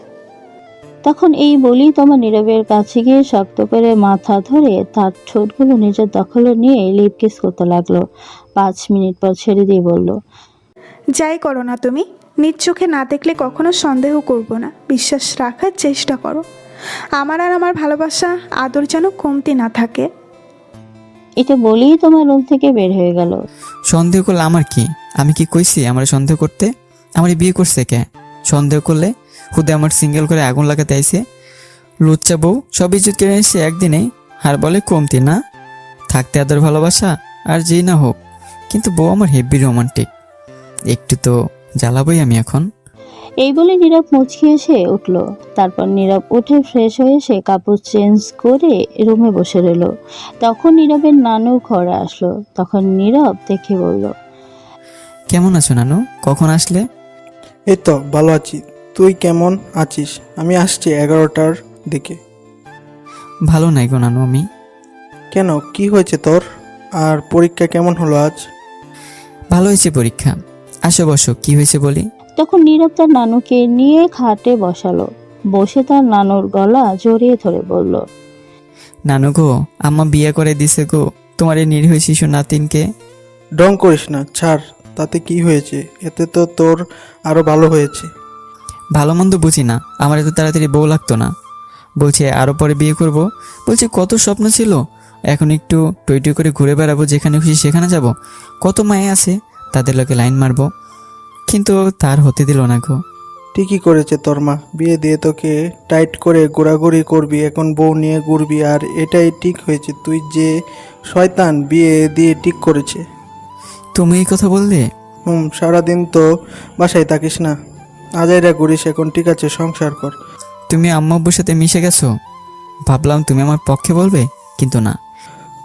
তখন এই বলি তোমার নীরবের কাছে গিয়ে শক্ত করে মাথা ধরে তার ঠোঁটগুলো নিজের দখলে নিয়ে লিপ কিস করতে লাগলো। 5 মিনিট পর ছেড়ে দিয়ে বলল,
যাই করো না তুমি, নিজ চোখে না দেখলে কখনো সন্দেহ করব না। বিশ্বাস রাখার চেষ্টা করো। আমার আর আমার ভালোবাসা আদর যেন কমতি না থাকে।
এটা বলেই তোমার রুম থেকে বের হয়ে গেল।
সন্দেহ করলে আমার কি? আমি কি কইছি আমার সন্দেহ করতে? আমার বিয়ে করছে কে? সন্দেহ করলে খুদে আমার সিঙ্গেল করে আগুন লাগাতে আইছে। লুচ্চা বউ সব ইজ্জত কেড়ে এসে একদিনে, আর বলে কমতি না। থাকতে আদর ভালোবাসা আর যেই না হোক, কিন্তু বউ আমার হেভি রোমান্টিক। একটু তো জ্বালাবই আমি এখন।
এই বলে নীরব মুচকি এসে উঠল। তারপর নীরব উঠে ফ্রেশ হয়ে এসে কাপড় চেঞ্জ করে রুমে বসে রইল। তখন নীরবের নানু ঘরে আসলো। তখন নীরব দেখে বলল,
কেমন আছো নানু? কখন আসলে?
এই তো ভালো আছি, তুই কেমন আছিস? আমি আসছি 11টার দিকে।
ভালো নাই গো নানু আমি।
কেন, কি হয়েছে তোর? আর পরীক্ষা কেমন হলো আজ?
ভালো হয়েছে পরীক্ষা। আসো বসো, কি হয়েছে বলি।
তখন নীরব তার নানুকে নিয়ে খাটে বসালো। বসে তার নানুর গলা জড়িয়ে ধরে বলল,
নানু গো, আম্মা বিয়ে করে দিছে গো তোমার এই নিরীহ শিশু নাতিনকে।
ডং করিস না, ছাড়। তাতে কি হয়েছে? এতে তো তোর আরো ভালো হয়েছে।
ভালো মন্দ বুঝি না, আমার এত তাড়াতাড়ি বউ লাগতো না। বলছে আরো পরে বিয়ে করব। বলছে কত স্বপ্ন ছিল, এখন একটু টই টই করে ঘুরে বেড়াবো, যেখানে খুশি সেখানে যাব। কত মায়ে আছে, তাদের লোকে লাইন মারবো, কিন্তু তার হতে দিল না গো।
ঠিকই করেছে তোর মা, বিয়ে দিয়ে তোকে টাইট করে ঘোরাঘুরি করবি, এখন বউ নিয়ে ঘুরবি। আর এটাই ঠিক হয়েছে, তুই যে শয়তান বিয়ে দিয়ে ঠিক করেছে।
তুমি এই কথা বললে?
সারাদিন তো বাসায় থাকিস না, আজাইরা ঘুরিস। এখন ঠিক আছে, সংসার কর।
তুমি আম্মা আব্বুর সাথে মিশে গেছো, ভাবলাম তুমি আমার পক্ষে বলবে, কিন্তু না।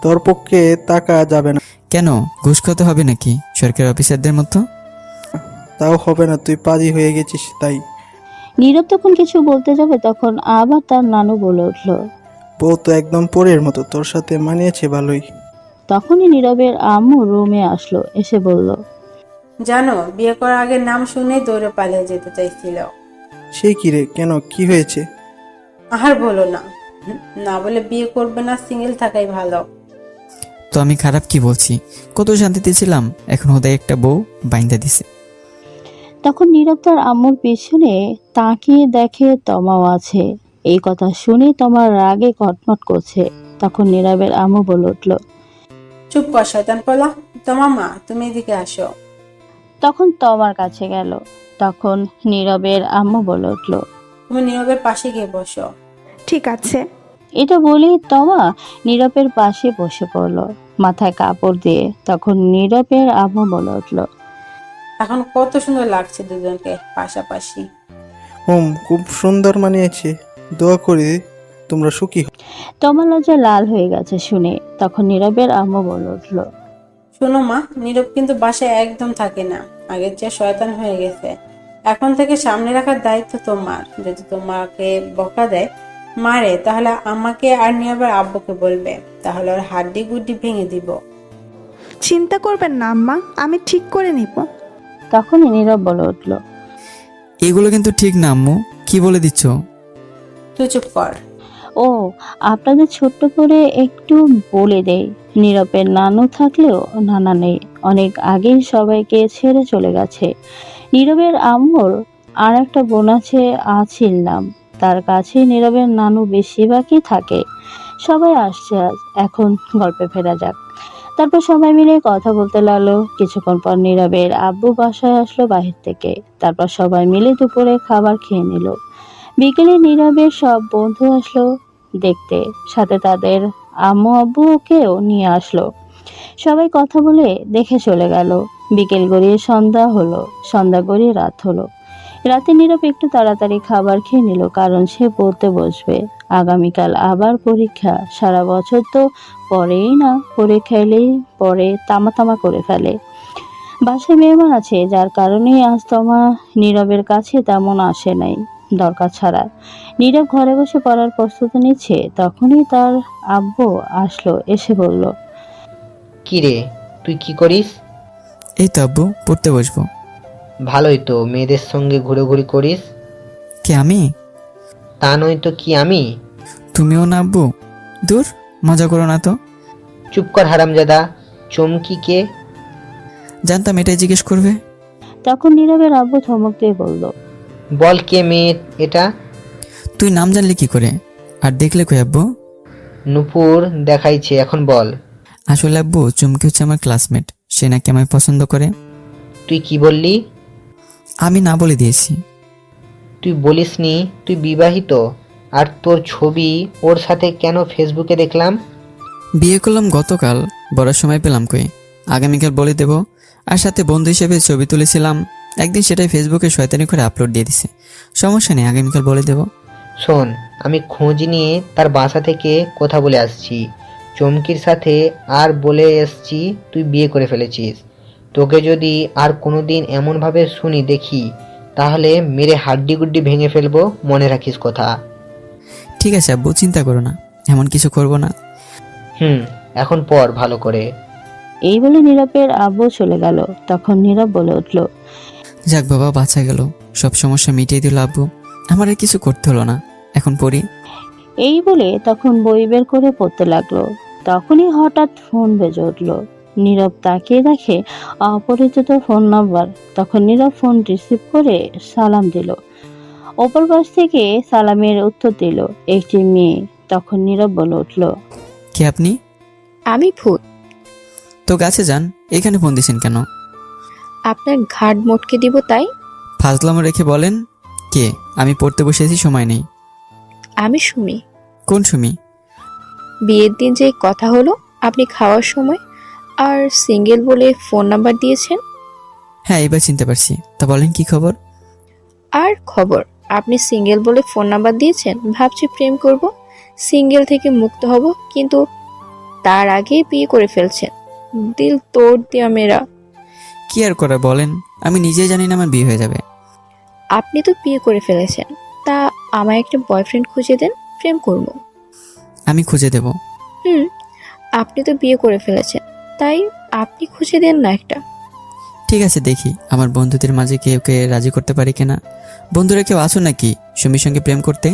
তোর পক্ষে টাকা যাবে না।
কেন, ঘুষ খেতে হবে নাকি সরকারি অফিসারদের মতো?
তাও হবে না, তুই পাজি হয়ে গেছিস তাই।
নীরব তখন কিছু বলতে যাবে, তখন আবার তার নানু বলে উঠল,
বউ তো একদম পরের মতো, তোর সাথে মানিয়েছে ভালোই।
তখনই নীরবের আম্মু রুমে আসলো। এসে বলল,
জানো, বিয়ে করার আগে নাম শুনে দৌড়ে পালিয়ে যেতে চাইছিল।
সে কি রে, কেন, কি হয়েছে?
আর বলো না, না বলে বিয়ে করবে না, সিঙ্গেল থাকাই ভালো।
তো আমি খারাপ কি বলছি? কত শান্তিতে ছিলাম, এখন ওদের একটা বউ বাইন্দা দিছে।
তখন নীরব তার আম্মুর পেছনে তাকিয়ে দেখে তমাও আছে। এই কথা শুনে তমার রাগে কটমট করছে। তখন নীরবের আম্মু বলে উঠল।
চুপ কর শয়তান পোলা। তোমার মা, তুমি এদিকে আসো।
তখন তমার কাছে গেল। তখন নীরবের আম্মু বলে উঠল।
তুমি নীরবের পাশে গিয়ে বসো।
ঠিক আছে।
এটা বলেই তমা নীরবের পাশে বসে পড়ল, মাথায় কাপড় দিয়ে। তখন নীরবের আম্মু বলে উঠল।
এখন কত সুন্দর লাগছে দুজনকে পাশাপাশি।
খুব সুন্দর মানিয়েছে, দোয়া করি তোমরা সুখী হও।
তমা লজ্জা লাল হয়ে গেছে শুনে। তখন নীরবের আম্মু বলে উঠল।
শোনো মা, নীরব কিন্তু বাসায় একদম থাকে না, আগের চেয়ে শয়তান হয়ে গেছে। এখন থেকে সামনে রাখার দায়িত্ব তোমার। যদি তোমাকে বকা দেয়, মারে, তাহলে আমাকে আর নীরবের আব্বুকে বলবে, তাহলে ওর হাড্ডি গুড্ডি ভেঙে দিব।
চিন্তা করবেন না আম্মা, আমি ঠিক করে নিব।
তখনই নীরব বলে উঠল।
এগুলো কিন্তু ঠিক না আম্মু, কি বলে দিচ্ছ?
তুই চুপ কর।
ও, আপনাদের ছোট্ট করে একটু বলে দেই, নীরবের নানু থাকলেও নানা নেই, অনেক আগেই সবাইকে ছেড়ে চলে গেছে। নীরবের আম্মুর আর একটা বোন আছে আছিল নাম, তার কাছে নীরবের নানু বেশিরভাগই থাকে। সবাই আসছে আজ। এখন গল্পে ফেরা যাক। তারপর সবাই মিলে কথা বলতে লাগলো। কিছুক্ষণ পর নীরবের আব্বু বাসায় আসলো বাহির থেকে। তারপর সবাই মিলে দুপুরে খাবার খেয়ে নিল। বিকেলে নীরবের সব বন্ধু আসলো দেখতে, সাথে তাদের আম্মু আব্বুকেও নিয়ে আসলো। সবাই কথা বলে দেখে চলে গেল। বিকেল গড়িয়ে সন্ধ্যা হলো, সন্ধ্যা গড়িয়ে রাত হলো। রাতে নীরব একটু তাড়াতাড়ি খাবার খেয়ে নিল, কারণ সে পড়তে বসবে। আগামীকাল আবার পরীক্ষা। সারা বছর তো পড়েই না, পরীক্ষা এলেই পড়ে তামা তামা করে ফেলে। বাসায় মেহমান আছে, যার কারণে আজ তমা নীরবের কাছে তেমন আসে নাই দরকার ছাড়া। নীরব ঘরে বসে পড়ার প্রস্তুতি নিচ্ছে, তখনই তার আব্বু আসলো। এসে বলল।
কি রে, তুই কি করিস?
এই তো আব্বু, পড়তে বসবো।
ভালোই তো, মেয়েদের সঙ্গে ঘুরোঘুরি করিস।
কে আমি?
তা নয় তো কি আমি?
তুমিও না আব্বু? দূর, মজা করো না তো।
চুপ কর হারামজাদা। চমকি কে?
জানতাম এটাই জিজ্ঞেস করবে।
তখন নীরবের আব্বু ধমক দিয়ে বলল।
বল কে মেয়ে এটা?
তুই নাম জানলে কি করে, আর দেখলে কই আব্বু?
নূপুর দেখাইছে, এখন বল।
আসলে আব্বু, চুমকি হচ্ছে আমার ক্লাসমেট, সে নাকি আমায় পছন্দ করে।
তুই কি বললি?
আমি না বলে দিয়েছি।
তুই বলিসনি তুই বিবাহিত, আর তোর ছবি ওর সাথে কেন ফেসবুকে দেখলাম?
বিয়ে করলাম গতকাল, বড় সময় পেলাম কই, আগামীকাল বলে দেব। আর সাথে বন্ধু হিসেবে ছবি তুলেছিলাম একদিন, সেটাই ফেসবুকে শয়তানি করে আপলোড দিয়ে দিছে। সমস্যা নেই, আগামীকাল বলে দেব।
শোন, আমি খোঁজ নিয়ে তার বাসা থেকে কথা বলে আসছি। চমকির সাথে আর বলে এসছি তুই বিয়ে করে ফেলেছিস। তোকে যদি আর কোনোদিন এমনভাবে শুনি দেখি, তাহলে মেরে হাড্ডি গুড্ডি ভেঙে ফেলবো, মনে রাখিস কথা।
ঠিক আছে আব্বু, চিন্তা করো না, এমন কিছু করব না।
এখন পড় ভালো করে।
এই বলে নীরবের আব্বু চলে গেল। তখন নীরব বলে উঠল।
যাক বাবা, বাঁচা গেল, সব সমস্যা মিটিয়ে দিল আব্বু, আমার আর কিছু করতে হলো না, এখন পড়ি।
এই বলে তখন বই বের করে পড়তে লাগলো। তখনই হঠাৎ ফোন বেজে উঠল। নীরব তাকিয়ে দেখে অপরিচিত ফোন নাম্বার। তখন নীরব ফোন রিসিভ করে সালাম দিল। অপর পাশ থেকে সালামের উত্তর দিল একটি মেয়ে। তখন নীরব বলে উঠল।
কে আপনি?
আমি ভূত।
তো গাছে যান, এখানে ফোন দিছেন কেন?
আপনার ঘাট মোটকে দিব তাই।
ফাজলামো রেখে বলেন কে? আমি পড়তে বসেছি, সময় নেই।
আমি সুমি।
কোন সুমি?
বিয়ের দিন যে কথা হলো আপনি খাওয়ার সময়, আর সিঙ্গেল বলে ফোন নাম্বার দিয়েছেন।
হ্যাঁ, এবার চিনতে পারছি। তা বলেন কি খবর?
আর খবর, আপনি সিঙ্গেল বলে ফোন নাম্বার দিয়েছেন, ভাবছি প্রেম করব, সিঙ্গেল থেকে মুক্ত হব, কিন্তু তার আগে বিয়ে করে ফেলছেন। দিল তোড় দিয়া মেরা।
কি আর করা বলেন, আমি নিজেই জানি না আমার বিয়ে হয়ে যাবে।
আপনি তো বিয়ে করে ফেলেছেন, তা আমায় একটা বয়ফ্রেন্ড খুঁজে দেন, প্রেম করব।
আমি খুঁজে দেব।
আপনি তো বিয়ে করে ফেলেছেন, তাই আপনি খুঁজে দেন না একটা।
ঠিক আছে, দেখি আমার বন্ধুদের মাঝে কেউকে রাজি করতে পারি কিনা। বন্ধুরা কেউ আসো নাকি সুমির সঙ্গে প্রেম করতে?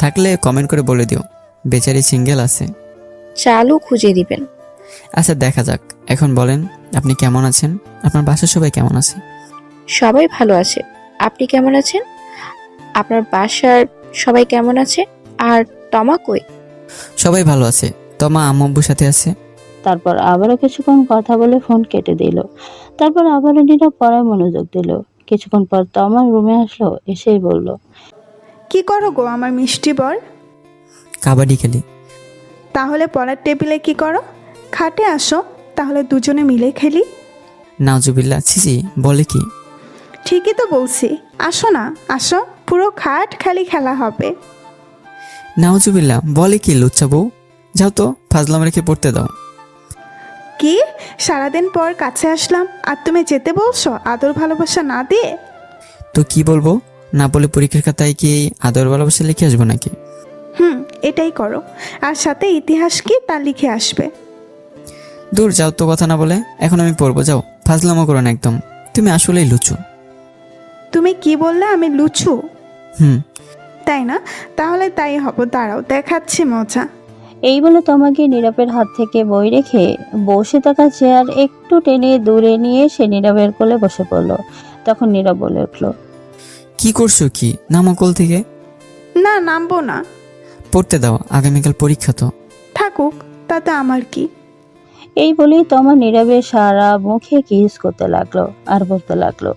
থাকলে কমেন্ট করে বলে দিও, বেচারি সিঙ্গেল আছে।
চালু খুঁজে দিবেন।
আচ্ছা দেখা যাক, এখন বলেন আপনি কেমন আছেন, আপনার বাসার সবাই কেমন আছে?
সবাই ভালো আছে। আপনি কেমন আছেন? আপনার বাসার সবাই কেমন আছে? আর তমা কই?
সবাই ভালো আছে, তোমা আম্মু আব্বুর সাথে আছে।
তারপর আবারও কিছুক্ষণ কথা বলে ফোন কেটে দিল। তারপর আবারও নীরব পড়ায় মনোযোগ দিল। কিছুক্ষণ পর তমা রুমে আসলো, এসেই বলল,
কি করো গো আমার মিষ্টি বর?
কাবাডি খেলি।
তাহলে পড়ার টেবিলে কি করো? খাটে আসো, তাহলে দুজনে মিলে খেলি।
নাউজুবিল্লাহ, ছিছি বলে কি?
ঠিকই তো বলছি, আসো না, আসো, পুরো খাট খালি খেলা হবে।
নাউজুবিল্লাহ বলে কি লুচ্চা বউ? যাও তো, ফাজলাম রেখে পড়তে দাও।
কি সারাদিন পর কাছে আসলাম আর তুমি যেতে বলছো আদর ভালোবাসা না দিয়ে?
তো কি বলবো? না বলে পরীক্ষার খাতায় কি আদর ভালোবাসা লিখে আসবো নাকি?
এটাই করো, আর সাথে ইতিহাস কি তা লিখে আসবে।
দূর যাও তো, কথা না বলে, এখন আমি পড়বো, যাও, ফাজলামো করো না একদম, তুমি আসলেই লুচু।
তুমি কি বললে আমি লুচু?
হুম।
তাই না? তাহলে তাই হব, দাঁড়াও দেখাচ্ছি মজা।
এই বলে তোমাকে নীরবের হাত থেকে বই রেখে বসে থাকা চেয়ার একটু টেনে দূরে নিয়ে সে নীরবের কোলে বসে পড়ল। তখন নীরব বলে উঠল,
কি করছো কি? নামো কোল থেকে।
না, নামবো না।
পড়তে দাও, আগামীকাল পরীক্ষা তো।
থাকুক, তাতে আমার কি।
এই বলেই তোমার নীরবের সারা মুখে কিস করতে লাগলো আর বলতে লাগলো,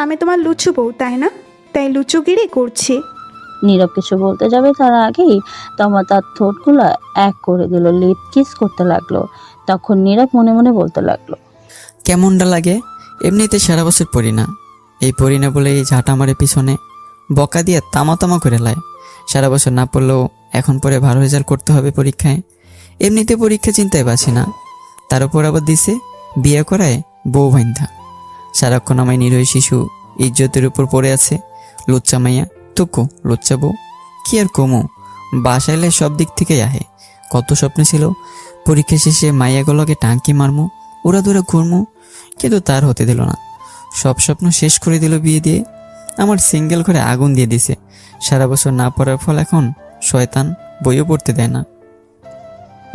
আমি তোমার লুচু বউ, তাই না? তাই লুচুগিরি করছি।
নীরব কিছু বলতে যাবে তার আগেই তমা তার ঠোঁটগুলো এক করে দিল, লিপ কিস করতে লাগলো। তখন নীরব মনে মনে বলতে লাগলো,
কেমনটা লাগে? এমনিতে সারা বছর পড়ি না, এই পড়ি না বলে এই ঝাঁটা মারে পিছনে বকা দিয়ে তামা তামা করে লায়। সারা বছর না পড়লেও এখন পরে ভালো রেজাল্ট করতে হবে পরীক্ষায়। এমনিতে পরীক্ষা চিন্তায় পাচ্ছি না, তার উপর আবার দিছে বিয়ে করায় বউ ভাইন্ধা। সারাক্ষণ আমায় নিরীহ শিশু ইজ্জতের উপর পড়ে আছে। লুচ্চা মাইয়া তুকু, লুচ্চা বউ কি আর কমু, বাসাইলে সব দিক থেকেই আহে। কত স্বপ্ন ছিল পরীক্ষা শেষে মাইয়াগুলোকে টাঙ্কি মারমু, ওরা দূরে ঘুরমু, কিন্তু তার হতে দিল না। সব স্বপ্ন শেষ করে দিল বিয়ে দিয়ে। আমার সিঙ্গেল ঘরে আগুন দিয়ে দিছে। সারা বছর না পড়ার ফল এখন শয়তান, বইও পড়তে দেয় না।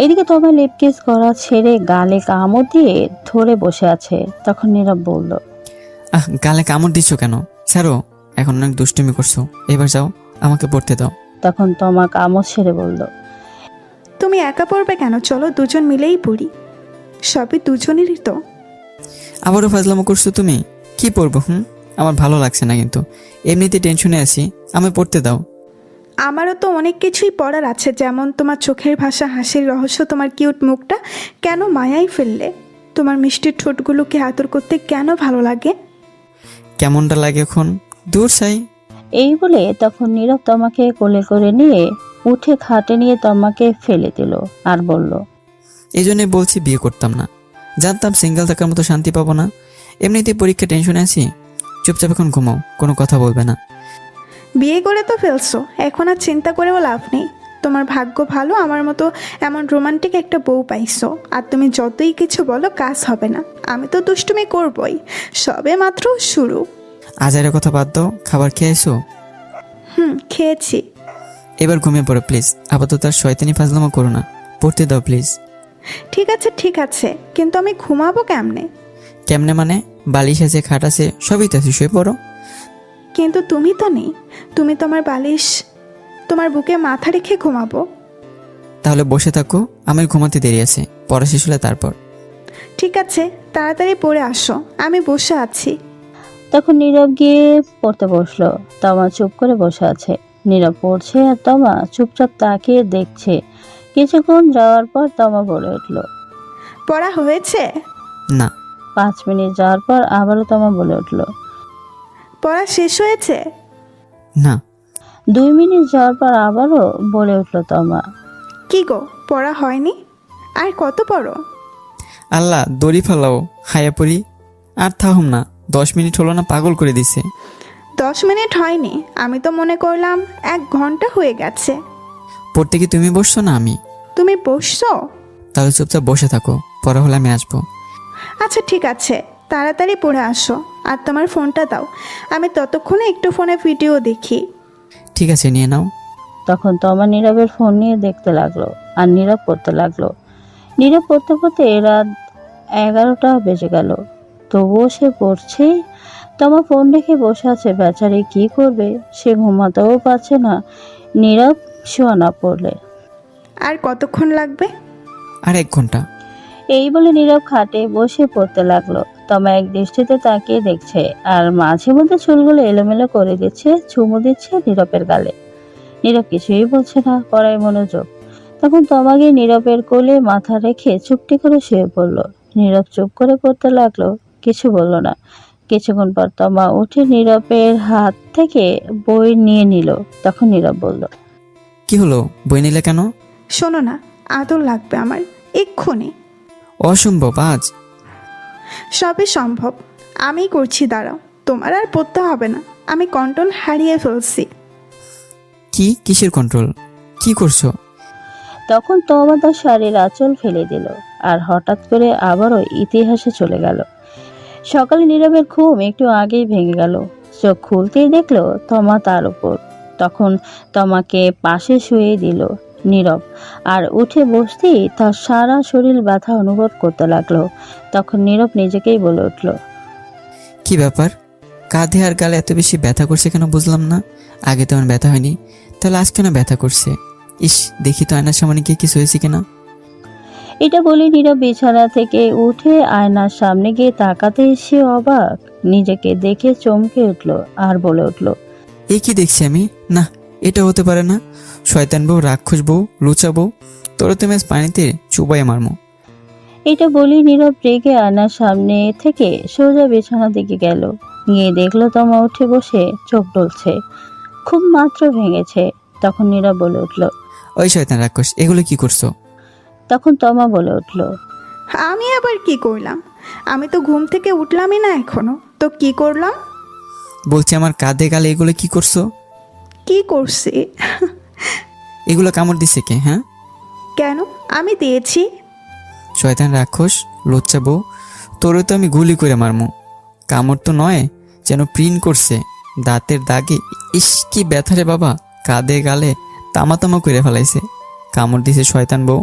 এদিকে তোমার লিপ কিস করা ছেড়ে গালে কামড় দিয়ে ধরে বসে আছে। তখন নীরব বলল,
গালে কামড় দিচ্ছ কেন? ছাড়ো, এখন অনেক দুষ্টুমি করছো, এবার যাও, আমাকে পড়তে দাও।
তখন তোমা কামড় ছেড়ে বলল,
তুমি একা পড়বে কেন? চলো দুজন মিলেই পড়ি, সবই দুজনেরই তো।
আবারও ফাজলামো করছো তুমি? কি পড়বো? আমার ভালো লাগছে না, কিন্তু এমনিতে টেনশনে আছি, আমি পড়তে দাও।
আমারও তো অনেক কিছুই পড়ার আছে, যেমন তোমার চোখের ভাষা, হাসির রহস্য, তোমার কিউট মুখটা কেন মায়াই ফেললে, তোমার মিষ্টি ঠোঁটগুলোকে আদর করতে কেন ভালো লাগে।
কেমনটা লাগে এখন? দূর চাই।
এই বলে তখন নীরব তোমাকে কোলে করে নিয়ে উঠে খাটে নিয়ে তোমাকে ফেলে দিল আর বলল,
এই জন্যই বলছি বিয়ে করতাম না, জানতাম সিঙ্গেল থাকার মতো শান্তি পাবো না। এমনিতে পরীক্ষা টেনশনে আছি, চুপচাপ এখন ঘুমাও, কোনো কথা বলবে না।
বিয়ে করে তো ফেলছো, এখন আর চিন্তা করেও লাভ নেই। তোমার ভাগ্য ভালো, আমার মতো এমন রোমান্টিক একটা বউ পাইছো। আর তুমি যতই কিছু বলো কাজ হবে না, আমি তো দুষ্টুমি করবই, সবে মাত্র শুরু।
আজারের কথা বাদ দাও, খাবার খেয়েছো?
খেয়েছি।
এবার ঘুমিয়ে পড়ো প্লিজ, আপাতত আর শয়তানি ফাজলামো করো না, পড়তে দাও প্লিজ।
ঠিক আছে ঠিক আছে, কিন্তু আমি ঘুমাবো কেমনে?
কেমনে মানে? বালিশ আছে, খাট আছে, সবই তো আছে, শুয়ে পড়ো।
কিন্তু তুমি তো নেই, তুমি তোমার বালিশ তোমার বুকে মাথা রেখে ঘুমাবো।
তাহলে বসে থাকো, আমার ঘুমাতে দেরি আছে, পড়া শেষ হলে তারপর।
ঠিক আছে, তাড়াতাড়ি পড়ে আসো, আমি বসে আছি।
তখন নীরব গিয়ে পড়তে বসলো। তমা চুপ করে বসে আছে। নীরব পড়ছে আর তমা চুপচাপ তাকিয়ে দেখছে। কিছুক্ষণ যাওয়ার পর তমা বলে উঠল,
পড়া হয়েছে?
না।
5 মিনিট যাওয়ার পর আবারও তমা বলে উঠল,
পড়া শেষ হয়েছে?
না।
2 মিনিট যাওয়ার পর আবারও বলে উঠল তমা,
কি গো, পড়া হয়নি? আর কত পড়ো?
আল্লাহ দড়ি ফেলাও, হায়া পড়ি। আর থাকুম না, 10 মিনিট হলো না, পাগল করে দিছে।
10 মিনিট হয়নি, আমি তো মনে করলাম 1 ঘন্টা হয়ে গেছে।
পড়তে কি তুমি বসছো না আমি?
তুমি বসছো?
তাহলে চুপচাপ বসে থাকো, পড়া হলে আমি আসবো।
আচ্ছা ঠিক আছে, তাড়াতাড়ি পড়ে আসো। আর তোমার ফোনটা দাও, আমি ততক্ষণে একটু ফোনে ভিডিও দেখি।
ঠিক আছে, নিয়ে নাও।
তখন তমা নীরবের ফোন নিয়ে দেখতে লাগলো আর নীরব পড়তে লাগলো। নীরব পড়তে পড়তে রাত 11টা বেজে গেল, তবুও সে পড়ছেই। তমা ফোন রেখে বসে আছে। বেচারি কি করবে, সে ঘুমাতেও পারছে না নীরব শোয়া না পড়লে।
আর কতক্ষণ লাগবে?
আর 1 ঘন্টা।
এই বলে নীরব খাটে বসে পড়তে লাগলো। তমা এক দৃষ্টিতে তাকিয়ে দেখছে আর মাঝে মধ্যে চুলগুলো এলোমেলো করে দিচ্ছে, চুমু দিচ্ছে নীরবের গালে। নীরব কিছুই বলছে না, পড়ায় মনোযোগ। তখন তমা গিয়ে নীরবের কোলে মাথা রেখে চুপটি করে শুয়ে পড়ল। নীরব চুপ করে পড়তে লাগলো, কিছু বলল না। কিছুক্ষণ পর তমা উঠে নীরবের হাত থেকে বই নিয়ে নিল। তখন নীরব বলল,
কি হলো, বই নিলে কেন?
শোনো না, আদর লাগবে আমার এক্ষুনি।
অসম্ভব আজ।
সবই সম্ভব, আমি করছি, দাঁড়াও। তোমার আর পড়তে হবে না, আমি কন্ট্রোল হারিয়ে ফেলছি।
কি? কিসের কন্ট্রোল? কি করছো?
তখন তমা তার শাড়ির আঁচল ফেলে দিল আর হঠাৎ করে আবারও ইতিহাসে চলে গেল। সকালে নীরবের ঘুম একটু আগেই ভেঙে গেল। চোখ খুলতেই দেখলো তমা তার উপর। তখন তমাকে পাশে শুয়ে দিল নীরব, আর উঠে বসতেই তার সারা শরীর ব্যথা অনুভব করতে লাগলো। তখন নীরব নিজেকেই বলে উঠল,
কি ব্যাপার, কাঁধে আর গালে এত বেশি ব্যথা করছে কেন বুঝলাম না। আগে তেমন ব্যথা হয়নি, তাহলে আজ কেন ব্যথা করছে? ইস, দেখি তো আয়নার সামনে গিয়ে কিছু হয়েছে কিনা।
এটা বলে নীরব বিছানা থেকে উঠে আয়নার সামনে গিয়ে তাকাতে এসে অবাক, নিজেকে দেখে চমকে উঠল আর বলে উঠল,
এই কি দেখছি আমি? না, এটা হতে পারে না। শয়তান বউ, রাক্ষস বউ, লুচা বউ, তোর তুমি আজ পানিতে চুবাই মারমো।
এটা বলি নীরব রেগে আয়নার সামনে থেকে সোজা বিছানা দিকে গেল। গিয়ে দেখলো তমা উঠে বসে চোখ ডলছে, খুব মাত্র ভেঙেছে। তখন নীরব বলে উঠল,
ওই শয়তান রাক্ষস, এগুলো কি করছো?
তখন তমা বলে উঠল,
আমি আবার কি করলাম? আমি তো ঘুম থেকে উঠলামই না এখনো, তো কি করলাম?
বলছি আমার কাঁধে গালে এগুলো কি করছো?
কি করছি?
এগুলো কামড় দিছে কে? হ্যাঁ,
কেন? আমি দিয়েছি?
শয়তান রাক্ষস, লুচ্চা বউ, তোরে তো আমি গুলি করে মারমু। কামড় তো নয়, যেন প্রিন্ট করছে দাঁতের দাগে। ইস, কি ব্যথা রে বাবা, কাঁধে গালে তামা তামা করে ফেলাইছে। কামড় দিছে শয়তান বউ।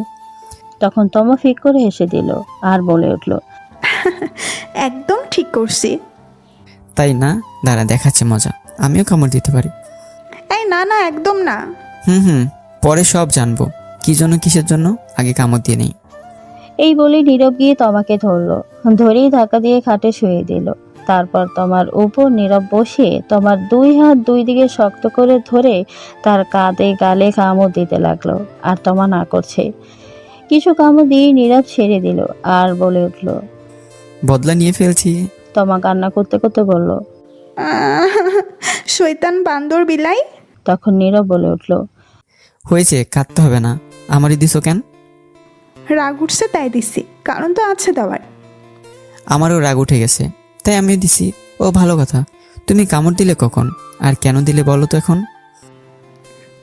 তখন তমা ফিক করে হেসে দিল আর বলে উঠল,
একদম ঠিক করছি।
তাই না? দাঁড়া, দেখাচ্ছে মজা, আমিও কামড় দিতে পারি।
এই না না, একদম না।
হুম, পরে সব জানবো কি জন্য কিসের জন্য, আগে কামড় দিয়ে নেই।
এই বলে নীরব গিয়ে তমাকে ধরলো, ধরেই ধাক্কা দিয়ে খাটে শুয়ে দিল। তারপর তমার উপর নীরব বসে তমার 2 হাত 2 দিকে শক্ত করে ধরে তার কাঁধে গালে কামড় দিতে লাগলো। আর তমা না করছে। কিছু কামড় দিয়ে নীরব ছেড়ে দিল আর বলে উঠল,
বদলা নিয়ে ফেলছি।
তমা কান্না করতে করতে বলল,
শয়তান বান্দর বিলাই।
তখন নীরব বলে উঠল,
হয়েছে, কাঁদতে হবে না। আমারই দিছো কেন?
রাগ উঠছে তাই দিছি, কারণ তো আছে দেওয়ার।
আমারও রাগ উঠে গেছে, তাই আমিও দিছি। ও ভালো কথা, তুমি কামড় দিলে কখন আর কেন দিলে বলো তো এখন?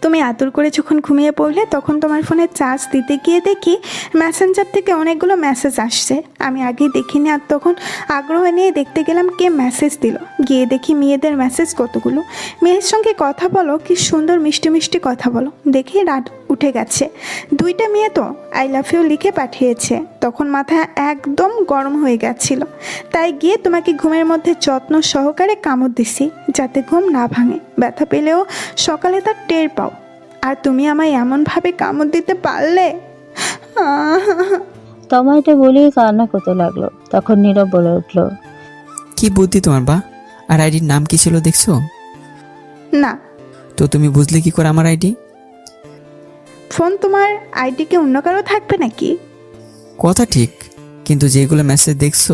তুমি আদর করে যখন ঘুমিয়ে পড়লে তখন তোমার ফোনে চার্জ দিতে গিয়ে দেখি মেসেঞ্জার থেকে অনেকগুলো মেসেজ আসছে। আমি আগেই দেখিনি, আর তখন আগ্রহ নিয়ে দেখতে গেলাম কে মেসেজ দিল। গিয়ে দেখি মেয়েদের মেসেজ কতগুলো। মেয়ের সঙ্গে কথা বলো, কি সুন্দর মিষ্টি মিষ্টি কথা বলো, দেখি রাত উঠে গেছে। 2টা মেয়ে তো আই লাভ ইউ লিখে পাঠিয়েছে। তখন মাথা একদম গরম হয়ে গেছিল, তাই গিয়ে তোমাকে ঘুমের মধ্যে যত্ন সহকারে কামড় দিছি, যাতে ঘুম না ভাঙে, ব্যথা পেলেও সকালে তার টের পাও। আর তুমি আমায় এমনভাবে কামড় দিতে পারলে।
তমা এটা বলেই কান্না করতে লাগলো। তখন নীরব বলে উঠল,
কি বুদ্ধি তোমার বা। আর আইডির নাম কি ছিল দেখছো?
না।
তো তুমি বুঝলে কি করে আমার আইডি?
ফোন তোমার আইডিকে অন্য কারো থাকবে নাকি?
কথা ঠিক, কিন্তু যেগুলো মেসেজ দেখছো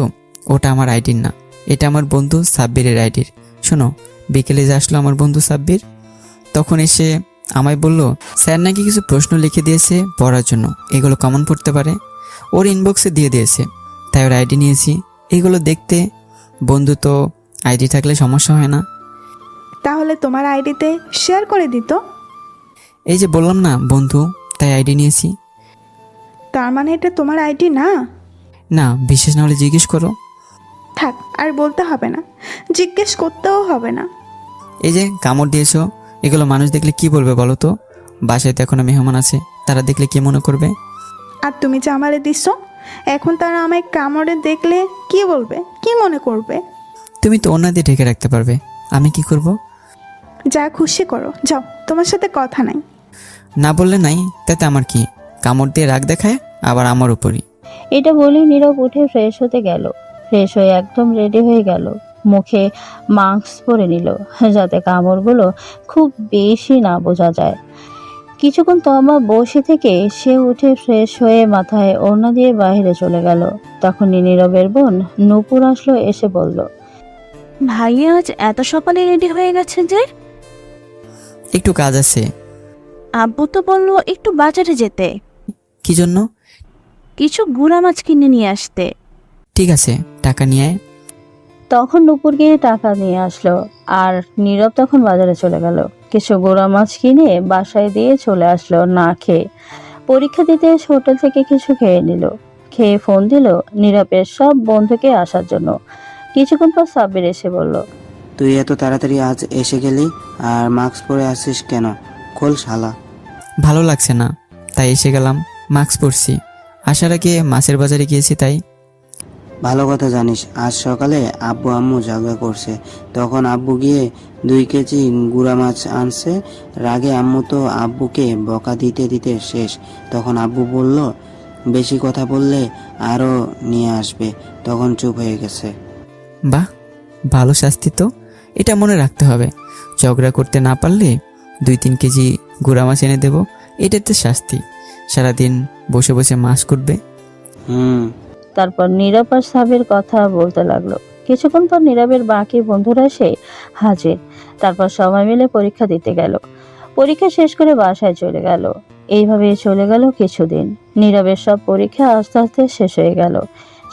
ওটা আমার আইডির না, এটা আমার বন্ধু সাব্বিরের আইডির। শোনো, বিকেলে যে আসলো আমার বন্ধু সাব্বির, তখন এসে আমায় বলল স্যার নাকি কিছু প্রশ্ন লিখে দিয়েছে পড়ার জন্য, এগুলো কমন পড়তে পারে, ওর ইনবক্সে দিয়ে দিয়েছে। তাই ওর আইডি নিয়েছি। এগুলো দেখতে, বন্ধু তো আইডি থাকলে সমস্যা হয় না।
তাহলে তোমার আইডিতে শেয়ার করে দিত।
এই যে বললাম না বন্ধু, তাই আইডি নিয়েছি।
তার মানে এটা তোমার আইডি না?
না, বিশেষ না হলে জিজ্ঞেস করো।
থাক, আর বলতে হবে না, জিজ্ঞেস করতেও হবে না।
এই যে কামড় দিয়েছো, এগুলো মানুষ দেখলে কি বলবে বলো তো? বাসায় তো এখনো মেহমান আছে, তারা দেখলে কি মনে করবে?
আর তুমি যে আমারে দিছো, এখন তারা আমায় কামড়ে দেখলে কি বলবে, কি মনে করবে?
তুমি তো ওনা দিয়ে ঢেকে রাখতে পারবে, আমি কি করব?
যা খুশি করো, যাও, তোমার সাথে কথা নাই।
না বললে নাই, তাতে আমার কি? কামড় দিয়ে রাগ দেখায় আবার আমার উপরই।
এটা বলেই নীরব উঠে ফ্রেশ হতে গেল। ফ্রেশ হয়ে একদম রেডি হয়ে গেল। মুখে মাস্ক পরে নিল যাতে কামড়গুলো খুব বেশি না বোঝা যায়। কিছুক্ষণ তমা বসে থেকে সে উঠে ফ্রেশ হয়ে মাথায় ওড়না দিয়ে বাইরে চলে গেল। তখনই নীরবের বোন নূপুর আসলো, এসে বলল,
ভাইয়া আজ এত সকালে রেডি হয়ে গেছে যে?
একটু কাজ আছে।
আব্বু তো বললো একটু বাজারে যেতে,
কি জন্য?
কিছু গুঁড়া মাছ কিনে নিয়ে আসতে।
ঠিক আছে, টাকা নিয়ে আয়।
তখন নূপুর গিয়ে টাকা নিয়ে আসলো আর নীরব তখন বাজারে চলে গেল। কিছু গোড়া মাছ কিনে বাসায় দিয়ে চলে আসলো না খেয়ে। পরীক্ষা দিতে এসে হোটেল থেকে কিছু খেয়ে নিল। খেয়ে ফোন দিল নীরবের সব বন্ধুকে আসার জন্য। কিছুক্ষণ পর সাব্বির এসে বলল,
তুই এত তাড়াতাড়ি আজ এসে গেলি, আর মাস্ক পরে আসিস কেন? খোল শালা।
ভালো লাগছে না, তাই এসে গেলাম। মাস্ক পরছি, আসার আগে মাছের বাজারে গিয়েছি তাই।
ভালো কথা জানিস, আজ সকালে আব্বু আম্মু ঝগড়া করছে, তখন আব্বু গিয়ে 2 কেজি গুঁড়া মাছ আনছে। রাগে আম্মু তো আব্বুকে বকা দিতে দিতে শেষ। তখন আব্বু বলল, বেশি কথা বললে আরও নিয়ে আসবে, তখন চুপ হয়ে গেছে।
বাহ, ভালো শাস্তি তো, এটা মনে রাখতে হবে। ঝগড়া করতে না পারলে 2-3 কেজি গুঁড়া মাছ এনে দেবো, এটাই তো শাস্তি। সারাদিন বসে বসে মাছ করবে।
তারপর নীরব আর সাবির কথা বলতে লাগলো। কিছুক্ষণ পর নীরবের বাকি বন্ধুরা এসে হাজির। তারপর সবাই মিলে পরীক্ষা দিতে গেল। পরীক্ষা শেষ করে বাসায় চলে গেল। এইভাবে চলে গেল কিছুদিন। নীরবের সব পরীক্ষা আস্তে আস্তে শেষ হয়ে গেল।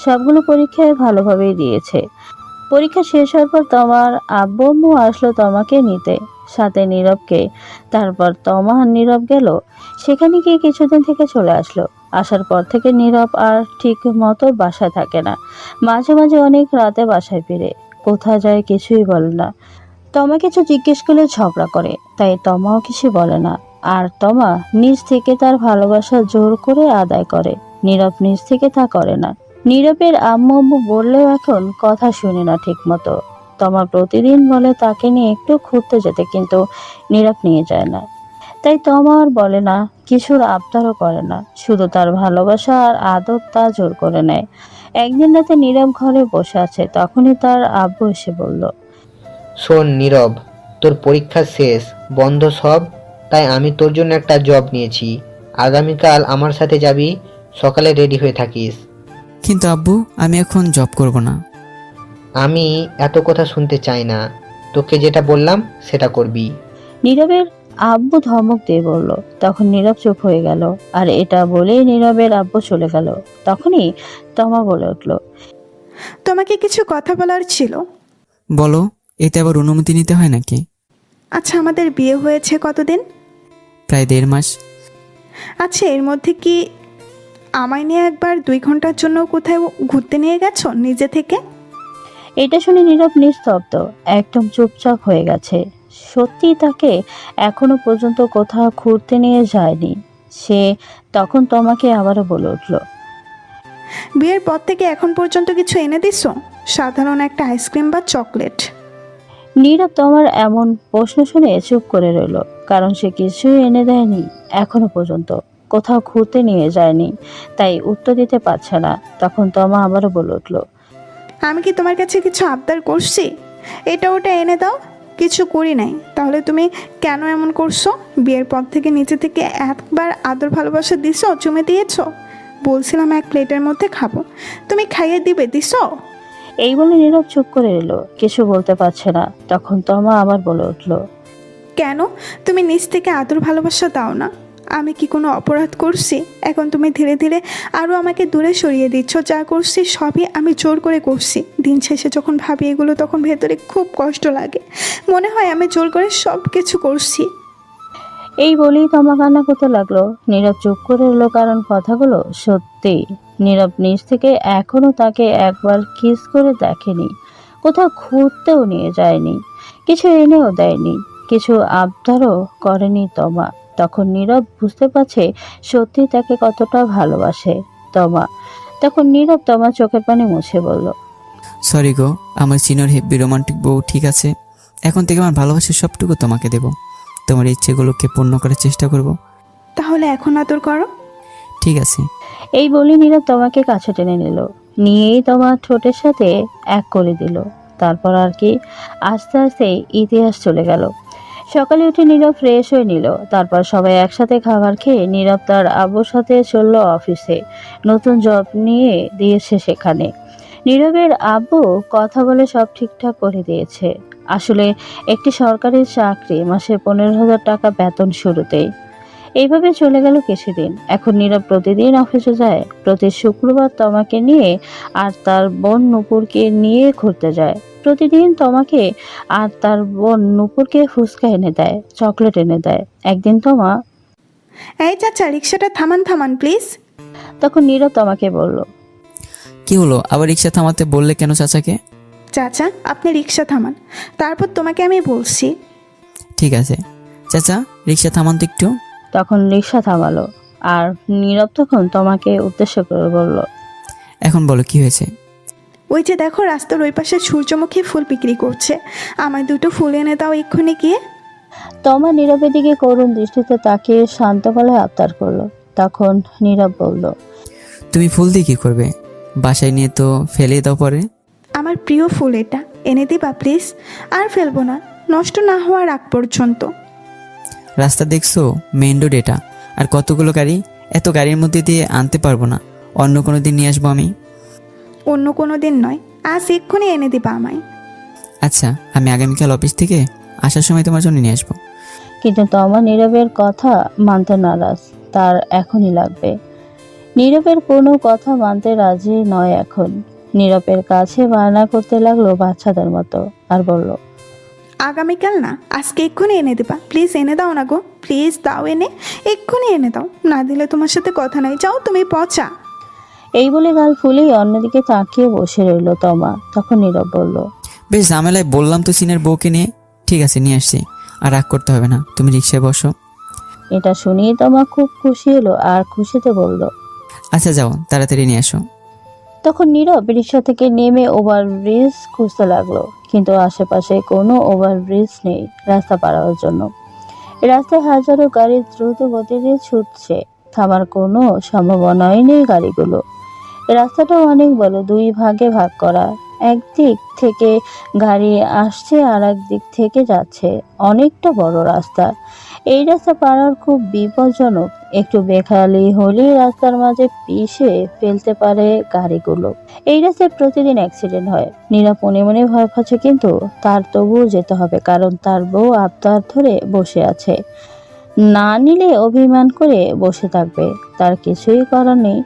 সবগুলো পরীক্ষায় ভালোভাবেই দিয়েছে। পরীক্ষা শেষ হওয়ার পর তোমার আব্বু আম্মু আসলো তোমাকে নিতে, সাথে নীরবকে। তারপর তমা আর নীরব গেল। সেখানে গিয়ে কিছুদিন থেকে চলে আসলো। আসার পর থেকে নীরব আর ঠিক মতো বাসায় থাকে না। মাঝে মাঝে অনেক রাতে বাসায় ফিরে। কোথায় যায় কিছুই বলে না। তমা কিছু জিজ্ঞেস করলে ঝগড়া করে, তাই তমাও কিছু বলে না। আর তমা নিজ থেকে তার ভালোবাসা জোর করে আদায় করে। নীরব নিজ থেকে তা করে না। নীরবের আম্মু আম্মু বললেও এখন কথা শুনে না ঠিক মতো। তমা প্রতিদিন বলে তাকে নিয়ে একটু ঘুরতে যেতে, কিন্তু নীরব নিয়ে যায় না। তাই তমা আর বলে না, কিছুর আবদারও করে না, শুধু তার ভালোবাসা আর আদর তা জোর করে নেয়। একদিন রাতে নীরব ঘরে বসে আছে, তখনই তার আব্বু এসে বলল,
শোন নীরব, তোর পরীক্ষা শেষ, বন্ধ সব, তাই আমি তোর জন্য একটা জব নিয়েছি। আগামীকাল আমার সাথে যাবি, সকালে রেডি হয়ে থাকিস।
কিন্তু আব্বু, আমি এখন জব করব না।
আমি এত কথা শুনতে চাই না, তোকে যেটা বললাম সেটা করবি।
নীরবের আব্বু ধমক দিয়ে বলল। তখন নীরব চুপ হয়ে গেল। আর এটা বলেই নীরবের আব্বু চলে গেল। তখনই তমা বলে উঠল,
তোমাকে কিছু কথা বলার ছিল।
বলো, এতে আবার অনুমতি নিতে হয় নাকি?
আচ্ছা, আমাদের বিয়ে হয়েছে কতদিন?
প্রায় 1.5 মাস।
আচ্ছা, এর মধ্যে কি আমায় নিয়ে একবার 2 ঘন্টার জন্য কোথায় ঘুরতে নিয়ে গেছো নিজে থেকে?
এটা শুনে নীরব নিস্তব্ধ, একদম চুপচাপ হয়ে গেছে। সত্যি তাকে এখনো পর্যন্ত কোথাও ঘুরতে নিয়ে যায়নি সে। তখন তোমাকে আবারও বলে উঠল,
বিয়ের পর থেকে এখন পর্যন্ত কিছু এনে দিছো? সাধারণ একটা আইসক্রিম বা চকলেট?
নীরব তোমার এমন প্রশ্ন শুনে চুপ করে রইল, কারণ সে কিছুই এনে দেয়নি এখনো পর্যন্ত, কোথাও ঘুরতে নিয়ে যায়নি, তাই উত্তর দিতে পারছে না। তখন তমা আবারও বলে উঠল,
আমি কি তোমার কাছে কিছু আবদার করছি? এটা ওটা এনে দাও, কিছু করি নাই। তাহলে তুমি কেন এমন করছো? বিয়ের পর থেকে নিচে থেকে একবার আদর ভালোবাসা দিছো, চুমে দিয়েছো, বলছিলাম 1 প্লেটের মধ্যে খাবো, তুমি খাইয়ে দিবে, দিছো?
এই বলে নীরব চুপ করে এলো, কিছু বলতে পারছে না। তখন তমা আবার বলে উঠল,
কেন তুমি নিজ থেকে আদর ভালোবাসা দাও না? আমি কি কোনো অপরাধ করছি? এখন তুমি ধীরে ধীরে আরও আমাকে দূরে সরিয়ে দিচ্ছ। যা করছি সবই আমি জোর করে করছি। দিন শেষে যখন ভাবি এগুলো, তখন ভেতরে খুব কষ্ট লাগে, মনে হয় আমি জোর করে সব কিছু করছি।
এই বলেই তমা কান্না করতে লাগলো। নীরব চুপ করে এলো, কারণ কথাগুলো সত্যি। নীরব নিজ থেকে এখনো তাকে একবার কিস করে দেখেনি, কোথাও ঘুরতেও নিয়ে যায়নি, কিছু এনেও দেয়নি, কিছু আবদারও করেনি তমা। তখন নীরব বুঝতে পারছে সত্যি তাকে কতটা ভালোবাসে তমা। তখন নীরব তমার চোখের পানি মুছে বলল,
সরি গো, আমার সিনিয়র হেব্বি রোমান্টিক বউ ঠিক আছে। এখন থেকে আমার ভালোবাসার সবটুকু তোমাকে দেব, তোমার ইচ্ছেগুলোকে পূর্ণ করার চেষ্টা করব।
তাহলে এখন আদর করো।
ঠিক আছে।
এই বলে নীরব তোমাকে কাছে টেনে নিল, নিয়েই তোমার ঠোঁটের সাথে এক করে দিল। তারপর আর কি আস্তে আস্তে ইতিহাস চলে গেল। সকালে উঠে নীরব ফ্রেশ হয়ে নিল। তারপর সবাই একসাথে খাবার খেয়ে নীরব তার আব্বুর সাথে চলল অফিসে। নতুন জব নিয়ে দিয়েছে সেখানে। নীরবের আব্বু কথা বলে সব ঠিকঠাক করে দিয়েছে। আসলে একটি সরকারি চাকরি, মাসে 15,000 টাকা বেতন শুরুতেই। এইভাবে চলে গেল কিছুদিন। এখন নীরব প্রতিদিন অফিসে যায়। প্রতি শুক্রবার তমাকে নিয়ে আর তার বোন নূপুরকে নিয়ে ঘুরতে যায়। প্রতিদিন তমাকে আর তার বোন নূপুরকে ফুচকা এনে দেয়, চকলেট এনে দেয়। একদিন তমা,
এই চাচা, রিক্সাটা থামান থামান প্লিজ।
তখন নীরব তমাকে বলল,
কি হলো, আবার রিক্সা থামাতে বললে কেন চাচাকে?
চাচা, আপনি রিক্সা থামান, তারপর তোমাকে আমি বলছি।
ঠিক আছে চাচা, রিক্সা থামান তো একটু।
তখন রিক্সা থামালো। আর নীরব তখন তমাকে উদ্দেশ্য করে বলল,
এখন বলো কি হয়েছে?
ওই যে দেখো, রাস্তার ওই পাশে সূর্যমুখী ফুল বিক্রি করছে, আমায় দুটো ফুল এনে দাও এক্ষুনি গিয়ে।
তমা নীরবের দিকে করুণ দৃষ্টিতে তাকিয়ে শান্ত গলায় আবদার করলো। তখন নীরব বলল,
তুমি ফুল দিয়ে কি করবে? বাসায় নিয়ে তো ফেলে দাও পরে।
আমার প্রিয় ফুল এটা, এনে দিবা প্লিজ। আর ফেলবো না, নষ্ট না হওয়ার আগ পর্যন্ত।
রাস্তা দেখছো, মেইন রোড এটা, আর কতগুলো গাড়ি, এত গাড়ির মধ্যে দিয়ে আনতে পারবো না, অন্য কোনো দিন নিয়ে আসবো আমি।
অন্য কোনো দিন নয়, আজ এক্ষুনি এনে দিবা আমায়।
আচ্ছা, আমি আগামীকাল অফিস থেকে আসার সময় তোমার জন্য নিয়ে আসবো।
কিন্তু তমা নীরবের কথা মানতে নারাজ। তার এখনই লাগবে। নীরবের কোনো কথা মানতে রাজি নয় এখন। নীরবের কাছে বায়না করতে লাগলো বাচ্চাদের মতো, আর বলল,
আগামীকাল না, আজকে এক্ষুনি এনে দিবা প্লিজ। এনে দাও না গো, প্লিজ দাও এনে, এক্ষুনি এনে দাও, না দিলে তোমার সাথে কথা নাই, যাও তুমি পচা।
এই বলে গাল ফুলেই অন্যদিকে তাকিয়ে বসে রইল তমা। তখন নীরব বলল,
বেশ ঝামেলায় বললাম তো সিনের বউকে নিয়ে। ঠিক আছে, নিয়ে আসছি, আর রাগ করতে হবে না, তুমি রিক্সায় বসো।
এটা শুনিয়ে তমা খুব খুশি হলো আর খুশিতে বলল,
আচ্ছা যাও, তাড়াতাড়ি নিয়ে আসো।
তখন নীরব রিক্সা থেকে নেমে ওভারব্রিজ খুঁজতে লাগলো, কিন্তু আশেপাশে কোনো ওভারব্রিজ নেই রাস্তা পার হওয়ার জন্য। রাস্তায় হাজারো গাড়ি দ্রুত গতিতে ছুটছে, থামার কোনো সম্ভাবনাই নেই গাড়িগুলো। রাস্তাটা অনেক বড়, দুই ভাগে ভাগ করা। একদিক থেকে গাড়ি আসছে আর এক দিক থেকে যাচ্ছে। অনেকটা বড় রাস্তা। এই রাস্তা পার হওয়ার খুব বিপজ্জনক। একটু বেখালি হলেই রাস্তার মাঝে পিষে ফেলতে পারে গাড়িগুলো। এই রাস্তায় প্রতিদিন অ্যাক্সিডেন্ট হয়। নীরব মনে মনে ভয় পাচ্ছে, কিন্তু তার তবুও যেতে হবে, কারণ তার বউ আবদার ধরে বসে আছে। না নিলে অভিমান করে বসে থাকবে, তার কিছুই করার নেই।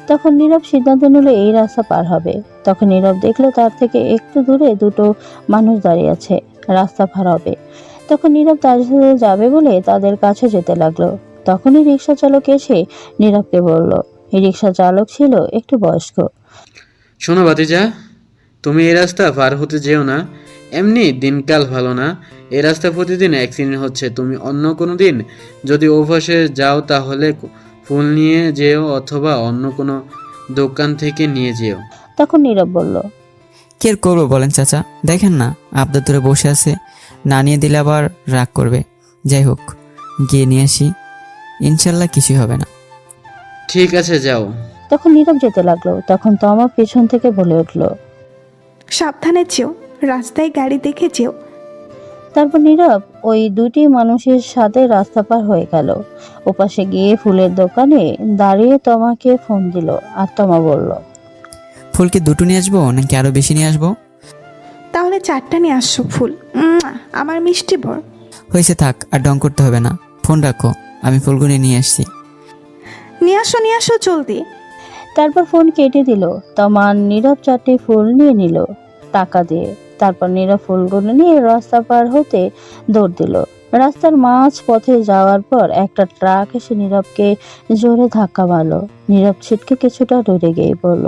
তখন নীরব সিদ্ধান্ত নিল এই রাস্তা পার হবে। তখন নীরব দেখলো তার থেকে একটু দূরে দুটো মানুষ দাঁড়িয়ে আছে, রাস্তা পার হবে। তখন নীরব তাদের সাথে যাবে বলে তাদের কাছে যেতে লাগলো। তখনই রিক্সা চালক এসে নীরবকে বলল, এই রিক্সা চালক ছিল একটু বয়স্ক।
শোনো ভাতিজা, তুমি এই রাস্তা পার হতে যেও না, এমনি দিনকাল ভালো না, এই রাস্তা প্রতিদিন অ্যাক্সিডেন্ট হচ্ছে। তুমি অন্য কোনো দিন যদি অভ্যাসে যাও তাহলে ফুল নিয়ে যেও, অথবা অন্য কোনো দোকান থেকে নিয়ে যেও।
তখন নীরব বলল,
কি আর করবো বলেন চাচা, দেখেন না আবদার ধরে বসে আছে, না নিয়ে দিলে আবার রাগ করবে। যাই হোক, গিয়ে নিয়ে আসি, ইনশাল্লাহ কিছুই হবে না।
ঠিক আছে, যাও।
তখন নীরব যেতে লাগলো। তখন তমা পেছন থেকে বলে উঠল,
সাবধানে যেও, রাস্তায় গাড়ি দেখে যেও।
তারপর নীরব ওই দুটি মানুষের সাথে রাস্তা পার হয়ে গেল। ওপাশে গিয়ে ফুলের দোকানে দাঁড়িয়ে তমাকে ফোন দিল। আর তমা বলল,
ফুল কি দুটো নিয়ে আসবো নাকি আরো বেশি নিয়ে আসবো?
তাহলে 4টা নিয়ে আসছো ফুল, আমার মিষ্টি বর।
হয়েছে, থাক, আর ডং করতে হবে না, ফোন রাখো, আমি ফুলগুলো নিয়ে আসছি।
নিয়ে আসো জলদি।
তারপর ফোন কেটে দিল। তমা নীরব 4টি ফুল নিয়ে নিল টাকা দিয়ে। তারপর নীরব ফুলগুলো নিয়ে রাস্তা পার হতে দৌড় দিল। রাস্তার মাঝ পথে যাওয়ার পর একটা ট্রাক এসে নীরবকে জোরে ধাক্কা মারলো। নীরব ছিটকে কিছুটা দূরে গিয়ে পড়ল।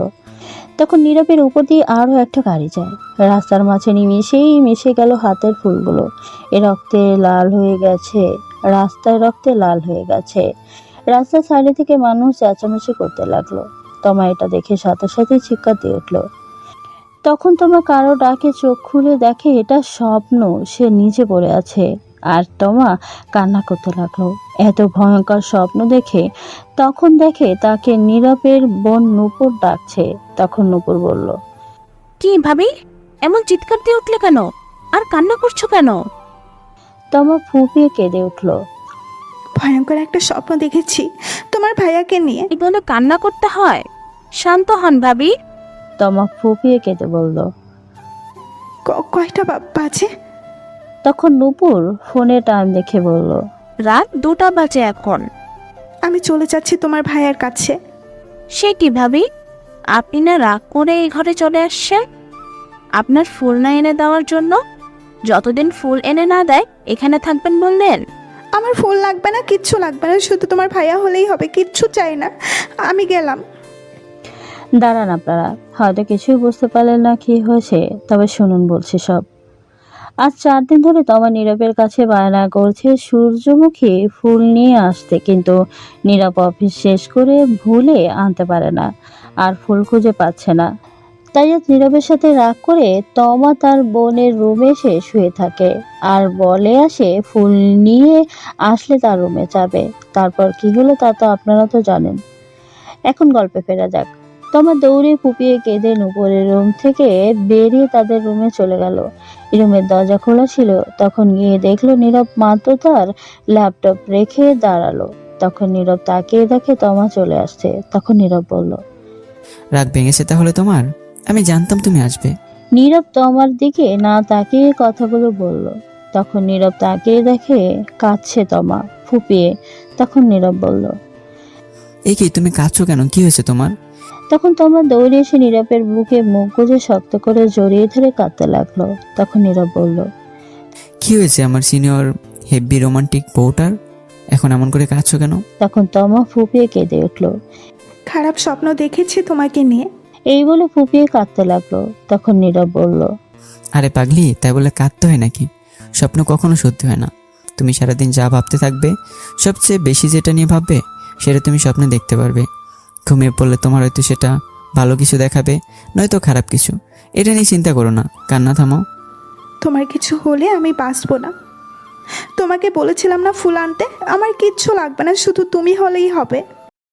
তখন নীরবের উপর দিয়ে আরো একটা গাড়ি যায়। রাস্তার মাঝে নিমিশেই মিশে গেল হাতের ফুলগুলো। এ রক্তে লাল হয়ে গেছে রাস্তায় রক্তে লাল হয়ে গেছে। রাস্তার সাইডে থেকে মানুষ চেঁচামেচি করতে লাগলো। তমা এটা দেখে সাথে সাথে চিৎকার দিয়ে উঠলো। তখন তোমা কারো ডাকে চোখ খুলে দেখে এটা স্বপ্ন, সে নিচে পড়ে আছে। আর তমা কান্না করতে লাগলো এত ভয়ঙ্কর স্বপ্ন দেখে। তখন দেখে তাকে নীরবের বোন নূপুর ডাকছে। তখন নূপুর বলল,
কি ভাবি, এমন চিৎকার দিয়ে উঠলে কেন? আর কান্না করছো কেন?
তমা ফুঁপিয়ে কেঁদে উঠলো।
ভয়ঙ্কর একটা স্বপ্ন দেখেছি তোমার ভাইয়াকে নিয়ে।
এই বলে কান্না করতে হয়? শান্ত হন ভাবি।
তমা ফুঁপিয়ে কেঁদে বলল।
কয়টা বাজে?
তখন নূপুর ফোনে টাইম দেখে বলল,
রাত 2টা বাজে এখন।
আমি চলে যাচ্ছি তোমার ভাইয়ার কাছে।
সে কি ভাবি, আপনি না রাগ করে এই ঘরে চলে আসছেন আপনার ফুল না এনে দেওয়ার জন্য? যতদিন ফুল এনে না দেয় এখানে থাকবেন বললেন।
আমার ফুল লাগবে না, কিচ্ছু লাগবে না, শুধু তোমার ভাইয়া হলেই হবে, কিচ্ছু চাই না। আমি গেলাম।
দাঁড়ান, আপনারা হয়তো কিছুই বুঝতে পারলেন না কি হয়েছে, তবে শুনুন বলছি সব। আজ 4 দিন ধরে তমা নীরবের কাছে বায়না করছে সূর্যমুখী ফুল নিয়ে আসতে, কিন্তু নীরব অফিস শেষ করে ভুলে আনতে পারে না, আর ফুল খুঁজে পাচ্ছে না। তাই আজ নীরবের সাথে রাগ করে তমা তার বোনের রুমে এসে শুয়ে থাকে আর বলে আসে ফুল নিয়ে আসলে তার রুমে যাবে। তারপর কি হলো তা তো আপনারা তো জানেন। এখন গল্পে ফেরা যাক। তমা দৌড়ে ফুপিয়ে কেঁদে নূপুরের রুম থেকে বেরিয়ে তাদের রুমে চলে গেল। রুমের দরজা খোলা ছিল। তখন গিয়ে দেখলো নীরব মাত্র তার ল্যাপটপ রেখে দাঁড়ালো। তখন নীরব তাকিয়ে দেখে তমা চলে আসছে। তখন নীরব বলল,
রাগ ভেঙেছে তাহলে তোমার? আমি জানতাম তুমি আসবে।
নীরব তমার দিকে না তাকিয়ে কথাগুলো বলল। তখন নীরব তাকিয়ে দেখে কাঁদছে তমা ফুপিয়ে। তখন নীরব বলল,
এই কি, তুমি কাঁদছো কেন? কি হয়েছে তোমার?
তখন তমা দৌড়ে এসে নীরবের বুকে মুখ গুজে শক্ত করে জড়িয়ে ধরে কাঁদতে লাগলো। তখন নীরব বলল,
কি হয়েছে আমার সিনিয়র হেভি রোমান্টিক বউটার? এখন এমন করে কাঁদছো কেন?
তখন তমা ফুপিয়ে কেঁদে উঠল।
খারাপ স্বপ্ন দেখেছি তোমাকে নিয়ে।
এই বলে ফুপিয়ে কাঁদতে লাগলো। তখন নীরব বলল,
আরে পাগলি, তাই বলে কাঁদতে হয় নাকি? স্বপ্ন কখনো সত্যি হয় না। তুমি সারাদিন যা ভাবতে থাকবে, সবচেয়ে বেশি যেটা নিয়ে ভাববে সেটা তুমি স্বপ্নে দেখতে পারবে। ঘুমিয়ে পড়লে তোমার হয়তো সেটা ভালো কিছু দেখাবে, নয়তো খারাপ কিছু। এটা নিয়ে চিন্তা করো না, কান্না থামাও।
তোমার কিছু হলে আমি বাঁচবো না। তোমাকে বলেছিলাম না ফুল আনতে? আমার কিচ্ছু লাগবে না, শুধু তুমি হলেই হবে।